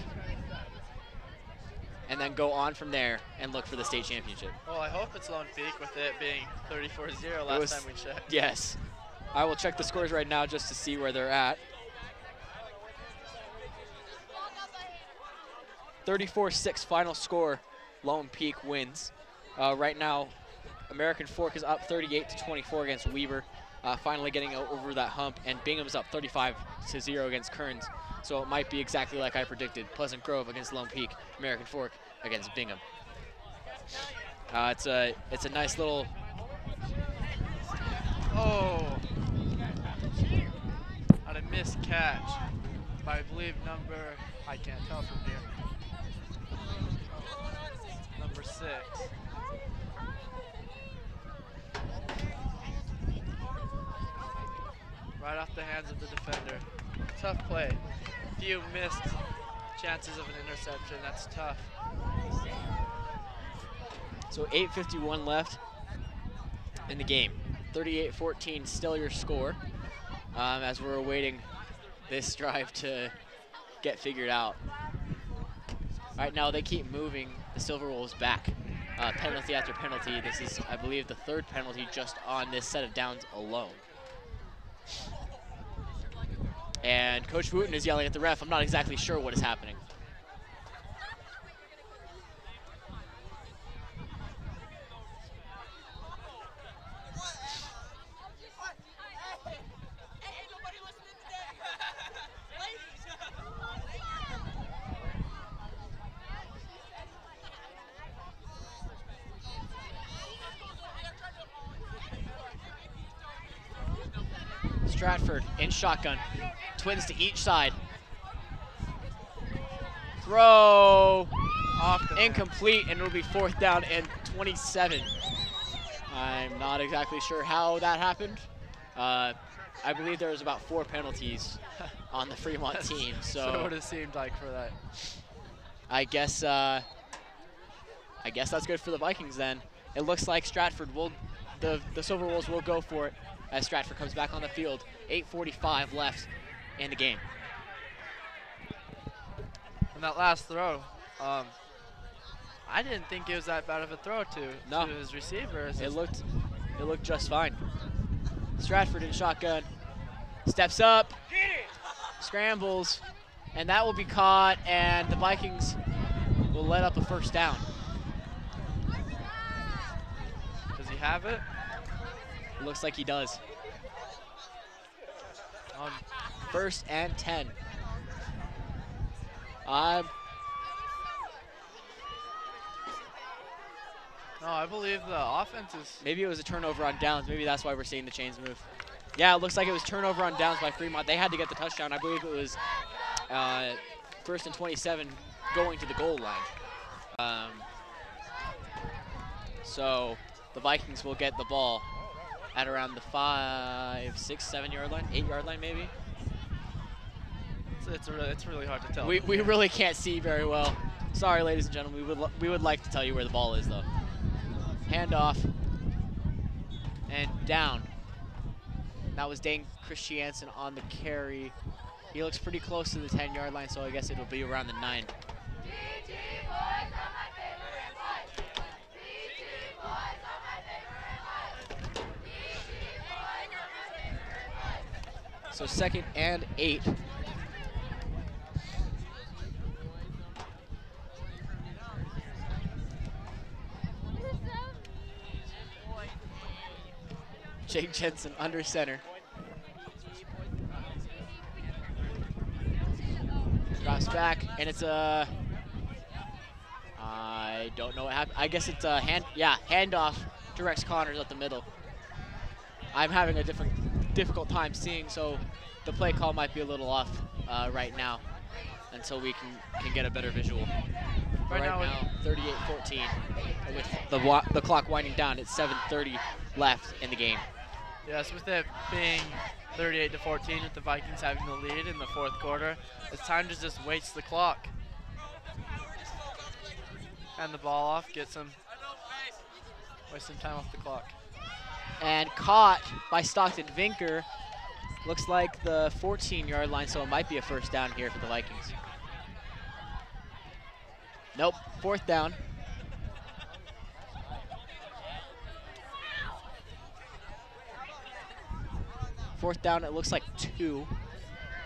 And then go on from there and look for the state championship. Well, I hope it's Lone Peak with it being 34-0 last time we checked. Yes. I will check the scores right now just to see where they're at. 34-6 final score. Lone Peak wins. Right now, American Fork is up 38-24 against Weber, finally getting over that hump, and Bingham's up 35-0 against Kearns. So it might be exactly like I predicted. Pleasant Grove against Lone Peak, American Fork against Bingham. It's a nice little. Oh, on a missed catch by, I believe, I can't tell from here. Number 6. Right off the hands of the defender. Tough play. Few missed chances of an interception. That's tough. So 8:51 left in the game. 38-14 still your score, as we're awaiting this drive to get figured out. Right now they keep moving the Silver Wolves back. Penalty after penalty. This is, I believe, the 3rd penalty just on this set of downs alone. And Coach Wooten is yelling at the ref. I'm not exactly sure what is happening. Stratford in shotgun. Twins to each side. Throw. Incomplete, and it'll be 4th down and 27. I'm not exactly sure how that happened. I believe there was about 4 penalties on the Fremont team. So what it seemed like for that. I guess that's good for the Vikings then. It looks like Stratford will, the Silver Wolves will go for it as Stratford comes back on the field. 8:45 left in the game. And that last throw, I didn't think it was that bad of a throw to his receivers. It looked just fine. Stratford in shotgun, steps up, scrambles, and that will be caught, and the Vikings will let up a 1st down. Does he have it? It looks like he does. 1st and 10. No, I believe the offense is... Maybe it was a turnover on downs. Maybe that's why we're seeing the chains move. Yeah, it looks like it was turnover on downs by Fremont. They had to get the touchdown. I believe it was 1st and 27 going to the goal line. So the Vikings will get the ball at around the 5, 6, 7 yard line, 8 yard line maybe. It's really hard to tell. We really can't see very well. Sorry, ladies and gentlemen. We would like to tell you where the ball is though. Handoff and down. That was Dane Christiansen on the carry. He looks pretty close to the 10 yard line, so I guess it'll be around the 9. So 2nd and 8. Jake Jensen under center. Drops back, and it's a... I don't know what happened. I guess it's a handoff to Rex Connors up the middle. I'm having a difficult time seeing, so the play call might be a little off right now until we can get a better visual. Right now 38-14 with the clock winding down. It's 7:30 left in the game. Yes, with it being 38-14 with the Vikings having the lead in the 4th quarter, it's time to just waste the clock. And the ball off, waste some time off the clock. And caught by Stockton Vinker. Looks like the 14 yard line, so it might be a 1st down here for the Vikings. Nope, 4th down. Fourth down, it looks like 2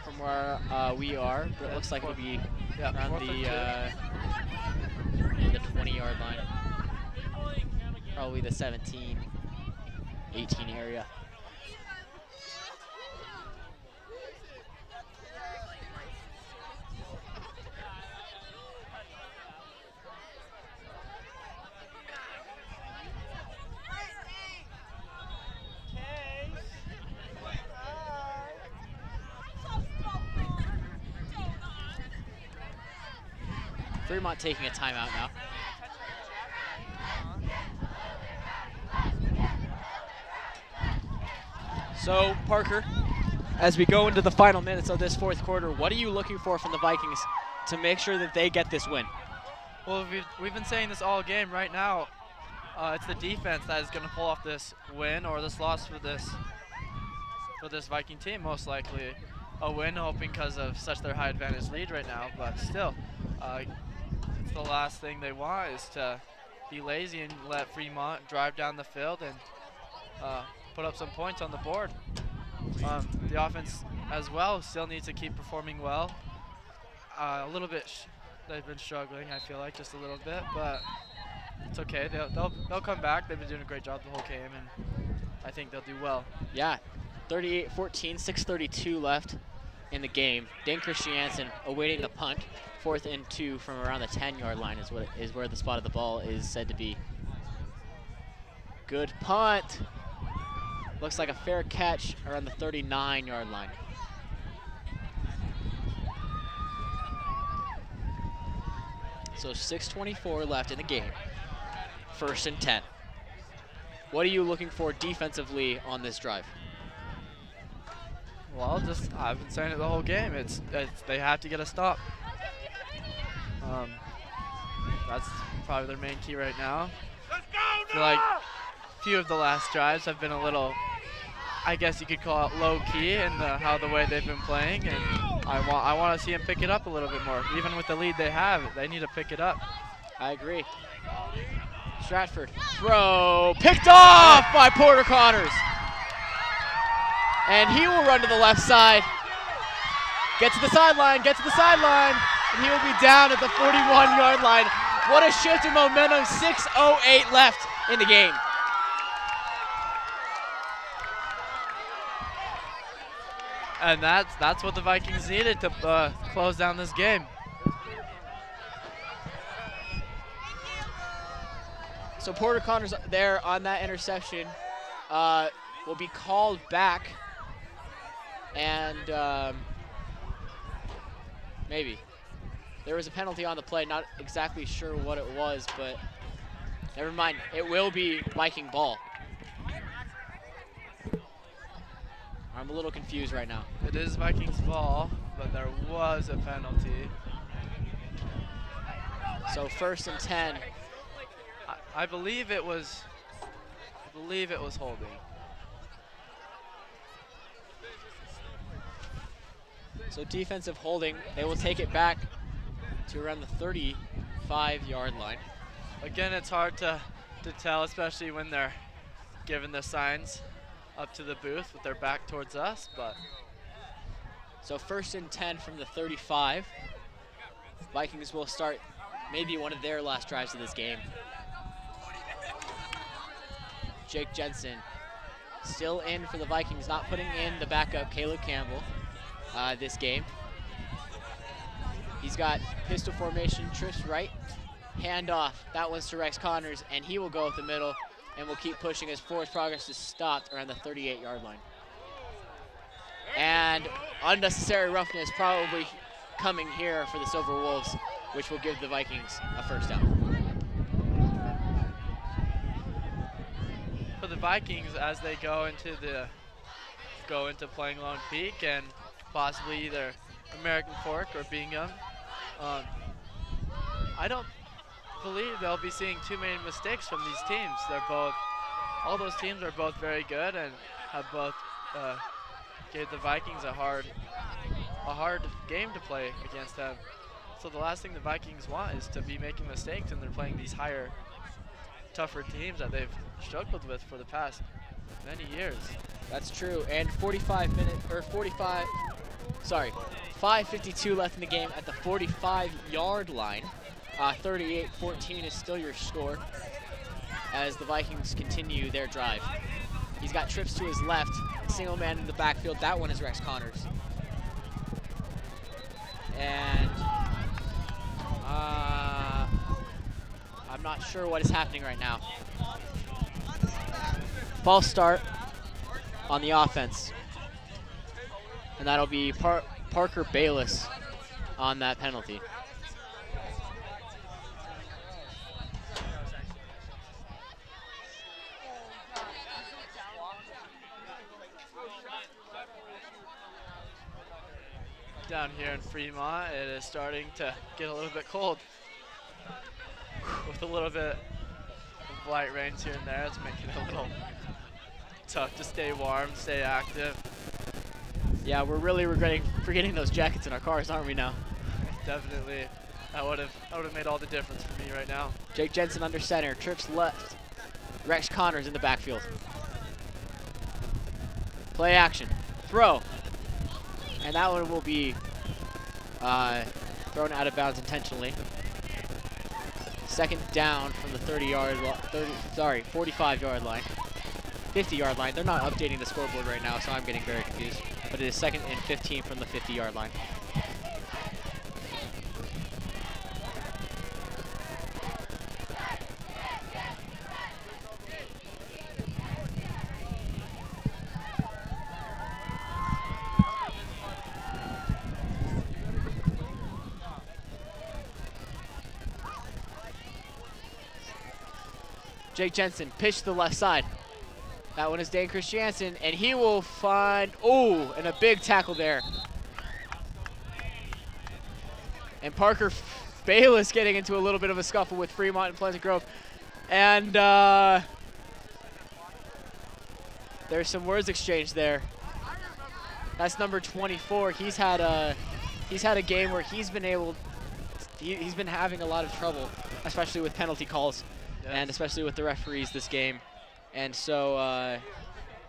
from where we are, but it looks like it'll be around the 20 yard line. Probably the 17, 18 area. Fremont taking a timeout now. So, Parker, as we go into the final minutes of this 4th quarter, what are you looking for from the Vikings to make sure that they get this win? Well, we've been saying this all game. Right now, it's the defense that is going to pull off this win or this loss for this Viking team, most likely. A win, hoping because of such their high advantage lead right now, but still, it's the last thing they want is to be lazy and let Fremont drive down the field and put up some points on the board. The offense as well still needs to keep performing well. A little bit, they've been struggling, I feel like, just a little bit, but it's okay. They'll come back. They've been doing a great job the whole game, and I think they'll do well. Yeah, 38-14, 6:32 left in the game. Dane Christiansen awaiting the punt. 4th and 2 from around the 10 yard line is where the spot of the ball is said to be. Good punt. Looks like a fair catch around the 39-yard line. So 6:24 left in the game. 1st and 10. What are you looking for defensively on this drive? Well, just I've been saying it the whole game. It's they have to get a stop. That's probably their main key right now. I feel like a few of the last drives have been a little, I guess you could call it low key in the way they've been playing, and I want to see them pick it up a little bit more. Even with the lead they have, they need to pick it up. I agree. Stratford throw picked off by Porter Connors, and he will run to the left side. Get to the sideline. Get to the sideline. And he will be down at the 41-yard line. What a shift in momentum. 6:08 left in the game. And that's what the Vikings needed to close down this game. So Porter Connors there on that interception will be called back, and maybe. There was a penalty on the play, not exactly sure what it was, but never mind. It will be Viking ball. I'm a little confused right now. It is Vikings ball, but there was a penalty. So 1st and 10. I believe it was holding. So defensive holding. They will take it back to around the 35-yard line. Again, it's hard to tell, especially when they're giving the signs up to the booth with their back towards us, but. So 1st and 10 from the 35. Vikings will start maybe one of their last drives of this game. Jake Jensen still in for the Vikings, not putting in the backup Caleb Campbell this game. He's got pistol formation, trips right, handoff. That one's to Rex Connors, and he will go up the middle and will keep pushing as forward progress is stopped around the 38-yard line. And unnecessary roughness probably coming here for the Silver Wolves, which will give the Vikings a 1st down. For the Vikings, as they go into playing Lone Peak and possibly either American Fork or Bingham, I don't believe they'll be seeing too many mistakes from these teams. All those teams are both very good and have both gave the Vikings a hard game to play against them. So the last thing the Vikings want is to be making mistakes, and they're playing these higher, tougher teams that they've struggled with for the past many years. That's true, and 5:52 left in the game at the 45-yard line. 38-14 is still your score as the Vikings continue their drive. He's got trips to his left, single man in the backfield. That one is Rex Connors. And I'm not sure what is happening right now. False start on the offense. And that'll be Parker Bayless on that penalty. Down here in Fremont, it is starting to get a little bit cold. With a little bit of light rains here and there, it's making it a little tough to stay warm, stay active. Yeah, we're really regretting forgetting those jackets in our cars, aren't we now? Definitely. That would have made all the difference for me right now. Jake Jensen under center, trips left. Rex Connors in the backfield. Play action, throw. And that one will be thrown out of bounds intentionally. 2nd down from the 45-yard line. 50-yard line. They're not updating the scoreboard right now, so I'm getting very confused. But it is 2nd and 15 from the 50-yard line. Jake Jensen, pitch to the left side. That one is Dan Christiansen, and he will find, oh, and a big tackle there. And Parker Bayless getting into a little bit of a scuffle with Fremont and Pleasant Grove. And there's some words exchanged there. That's number 24. He's had a game where he's been having a lot of trouble, especially with penalty calls, yes, and especially with the referees this game. And so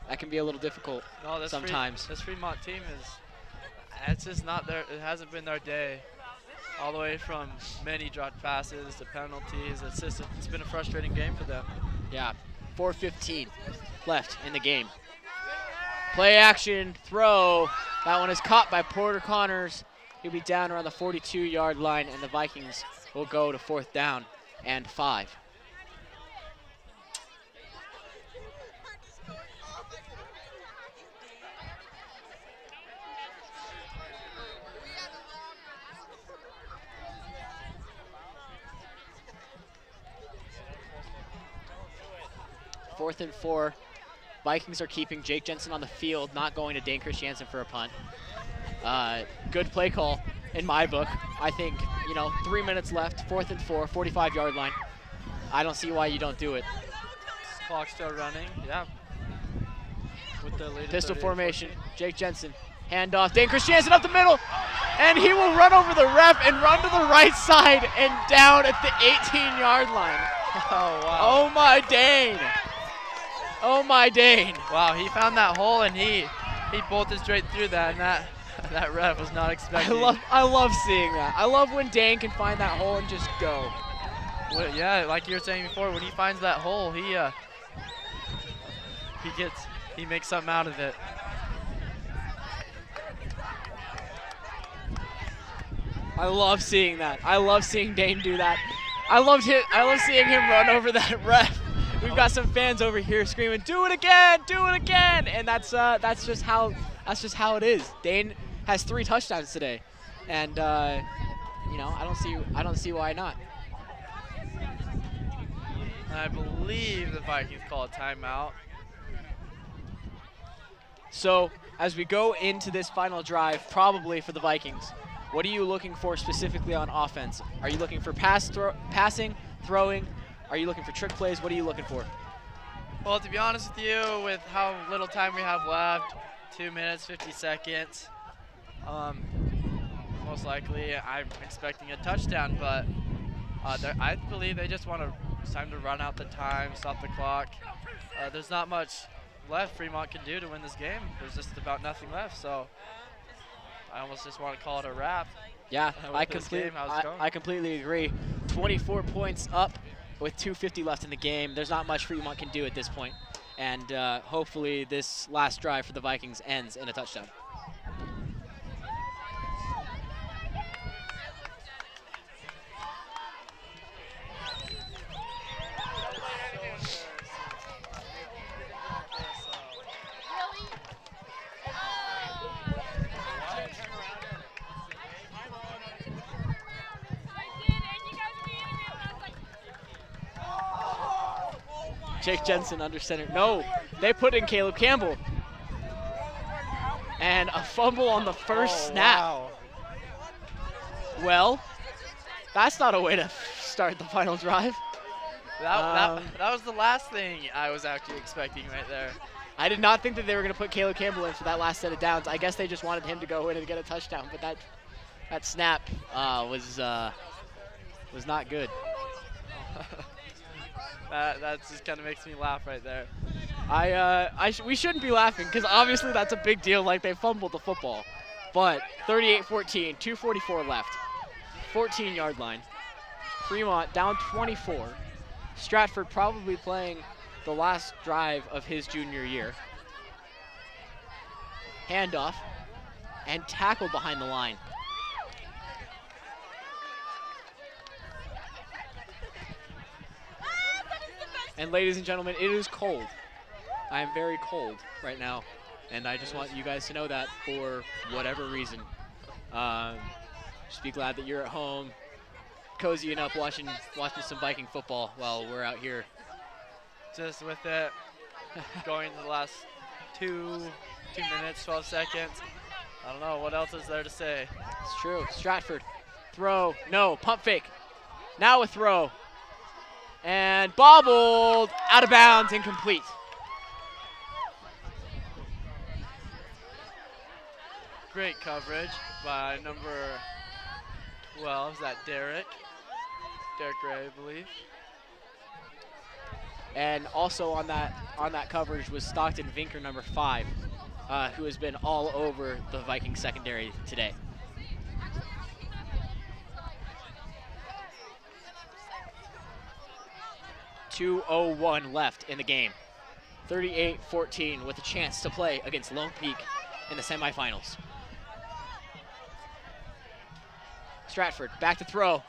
that can be a little difficult sometimes. This Fremont team it's just not their, it hasn't been their day. All the way from many dropped passes to penalties. It's been a frustrating game for them. Yeah, 4:15 left in the game. Play action, throw. That one is caught by Porter Connors. He'll be down around the 42-yard line, and the Vikings will go to 4th down and 5. Fourth and 4. Vikings are keeping Jake Jensen on the field, not going to Dan Christiansen for a punt. Good play call in my book. I think, 3 minutes left, 4th and 4, 45-yard line. I don't see why you don't do it. Clock's still running, yeah. With the pistol formation, Jake Jensen, handoff, Dan Christiansen up the middle, and he will run over the ref and run to the right side and down at the 18-yard line. Oh, wow. Oh, my Dane. Oh, my Dane. Wow, he found that hole, and he bolted straight through that, and that ref was not expecting. I love seeing that. I love when Dane can find that hole and just go. Well, yeah, like you were saying before, when he finds that hole, he makes something out of it. I love seeing that. I love seeing Dane do that. I love seeing him run over that ref. We've got some fans over here screaming, "Do it again! Do it again!" And that's just how it is. Dane has 3 touchdowns today, and I don't see why not. I believe the Vikings call a timeout. So as we go into this final drive, probably for the Vikings, what are you looking for specifically on offense? Are you looking for passing, throwing? Are you looking for trick plays? What are you looking for? Well, to be honest with you, with how little time we have left, 2 minutes, 50 seconds, most likely I'm expecting a touchdown, but I believe they just want it's time to run out the time, stop the clock. There's not much left Fremont can do to win this game. There's just about nothing left, so I almost just want to call it a wrap. Yeah, I completely agree. 24 points up with 2:50 left in the game. There's not much Fremont can do at this point, and hopefully this last drive for the Vikings ends in a touchdown. Jake Jensen under center. No, they put in Caleb Campbell. And a fumble on the first snap. Wow. Well, that's not a way to start the final drive. That was the last thing I was actually expecting right there. I did not think that they were going to put Caleb Campbell in for that last set of downs. I guess they just wanted him to go in and get a touchdown, but that snap was not good. That just kind of makes me laugh right there. We shouldn't be laughing because obviously that's a big deal. Like they fumbled the football, but 38-14, 2:44 left, 14-yard line. Fremont down 24. Stratford probably playing the last drive of his junior year. Handoff and tackle behind the line. And ladies and gentlemen, it is cold. I am very cold right now, and I just want you guys to know that for whatever reason. Just be glad that you're at home, cozying up, watching some Viking football while we're out here just with it going to the last 2 minutes, 12 seconds. I don't know, what else is there to say? It's true. Stratford, throw, no, pump fake. Now a throw. And bobbled, out of bounds, incomplete. Great coverage by number 12. Is that Derek? Derek Ray, I believe. And also on that coverage was Stockton Vinker, number 5, who has been all over the Vikings secondary today. .201 left in the game. 38-14 with a chance to play against Lone Peak in the semifinals. Stratford back to throw.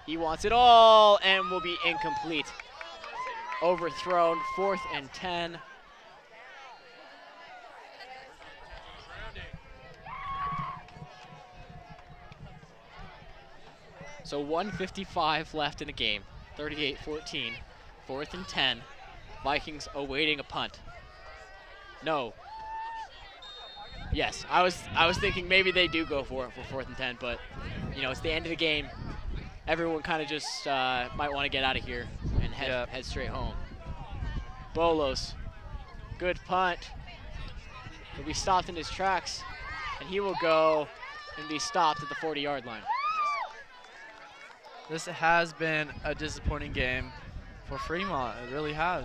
He wants it all and will be incomplete. Overthrown, 4th and 10. So 1:55 left in the game. 38-14, 4th and 10. Vikings awaiting a punt. No. Yes, I was thinking maybe they do go for it for 4th and 10, but you know, it's the end of the game. Everyone kind of just might want to get out of here and head straight home. Bolos, good punt. He'll be stopped in his tracks, and he will go and be stopped at the 40-yard line. This has been a disappointing game for Fremont. It really has.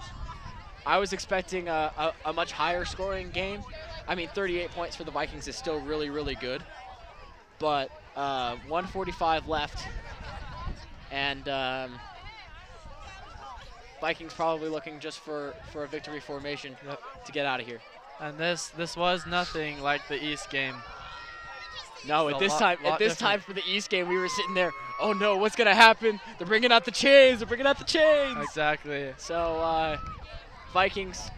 I was expecting a much higher scoring game. I mean, 38 points for the Vikings is still really, really good. But 1:45 left. And Vikings probably looking just for a victory formation to get out of here. And this was nothing like the East game. No, at this time for the East game, we were sitting there, oh no, what's going to happen? They're bringing out the chains, they're bringing out the chains. Exactly. So Vikings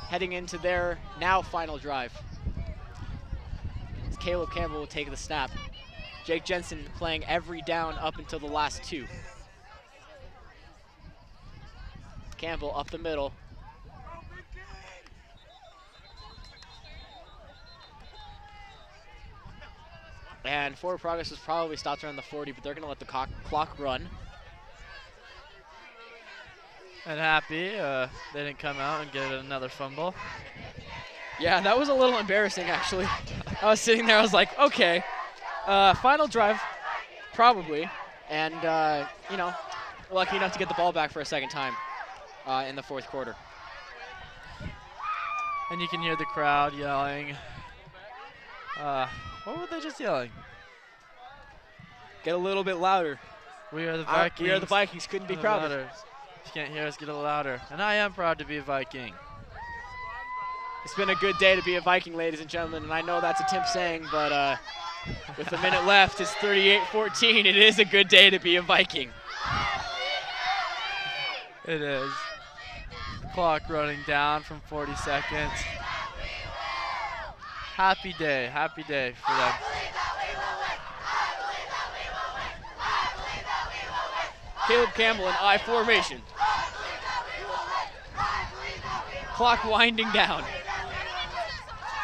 heading into their now final drive. Caleb Campbell will take the snap. Jake Jensen playing every down up until the last 2. Campbell up the middle. And forward progress was probably stopped around the 40, but they're going to let the clock run. And happy they didn't come out and get another fumble. Yeah, that was a little embarrassing, actually. I was sitting there, I was like, okay, final drive, probably. And, you know, lucky enough to get the ball back for a second time in the 4th quarter. And you can hear the crowd yelling. What were they just yelling? Get a little bit louder. We are the Vikings. We are the Vikings. Couldn't be prouder. If you can't hear us, get a little louder. And I am proud to be a Viking. It's been a good day to be a Viking, ladies and gentlemen. And I know that's a Tim saying, but with a minute left, it's 38-14. It is a good day to be a Viking. It is. Clock running down from 40 seconds. Happy day for them. Caleb Campbell in I formation. Clock winding down.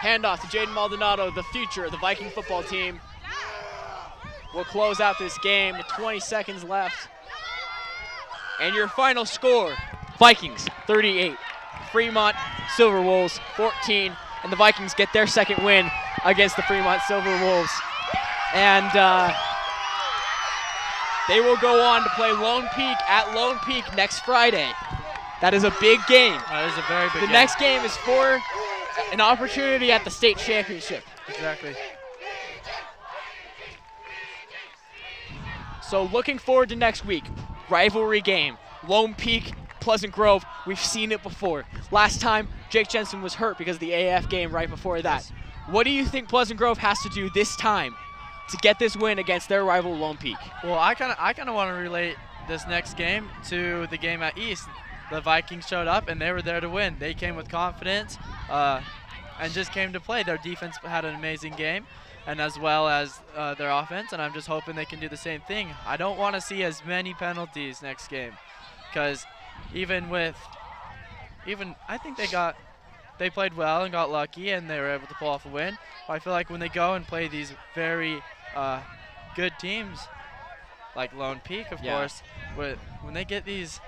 Handoff to Jaden Maldonado, the future of the Viking football team. We'll close out this game with 20 seconds left. And your final score, Vikings 38, Fremont Silver Wolves 14. And the Vikings get their second win against the Fremont Silver Wolves. And they will go on to play Lone Peak at Lone Peak next Friday. That is a big game. That is a very big game. The next game is for an opportunity at the state championship. Exactly. So looking forward to next week. Rivalry game. Lone Peak, Pleasant Grove. We've seen it before. Last time, Jake Jensen was hurt because of the AAF game right before that. What do you think Pleasant Grove has to do this time to get this win against their rival Lone Peak? Well, I kind of want to relate this next game to the game at East. The Vikings showed up and they were there to win. They came with confidence and just came to play. Their defense had an amazing game, and as well as their offense, and I'm just hoping they can do the same thing. I don't want to see as many penalties next game because I think they played well and got lucky and they were able to pull off a win. But I feel like when they go and play these very good teams, like Lone Peak, of course, when they get these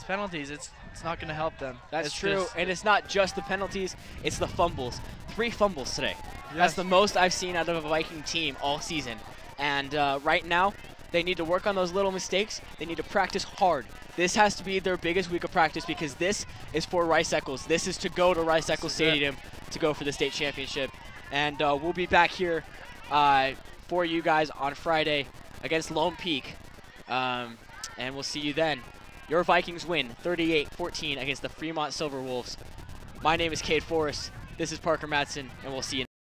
penalties, it's not going to help them. That's true, and it's not just the penalties, it's the fumbles. 3 fumbles today. Yes. That's the most I've seen out of a Viking team all season. And right now, they need to work on those little mistakes. They need to practice hard. This has to be their biggest week of practice because this is for Rice-Eccles. This is to go to Rice-Eccles Stadium to go for the state championship. And we'll be back here for you guys on Friday against Lone Peak. And we'll see you then. Your Vikings win 38-14 against the Fremont Silver Wolves. My name is Cade Forrest. This is Parker Madsen, and we'll see you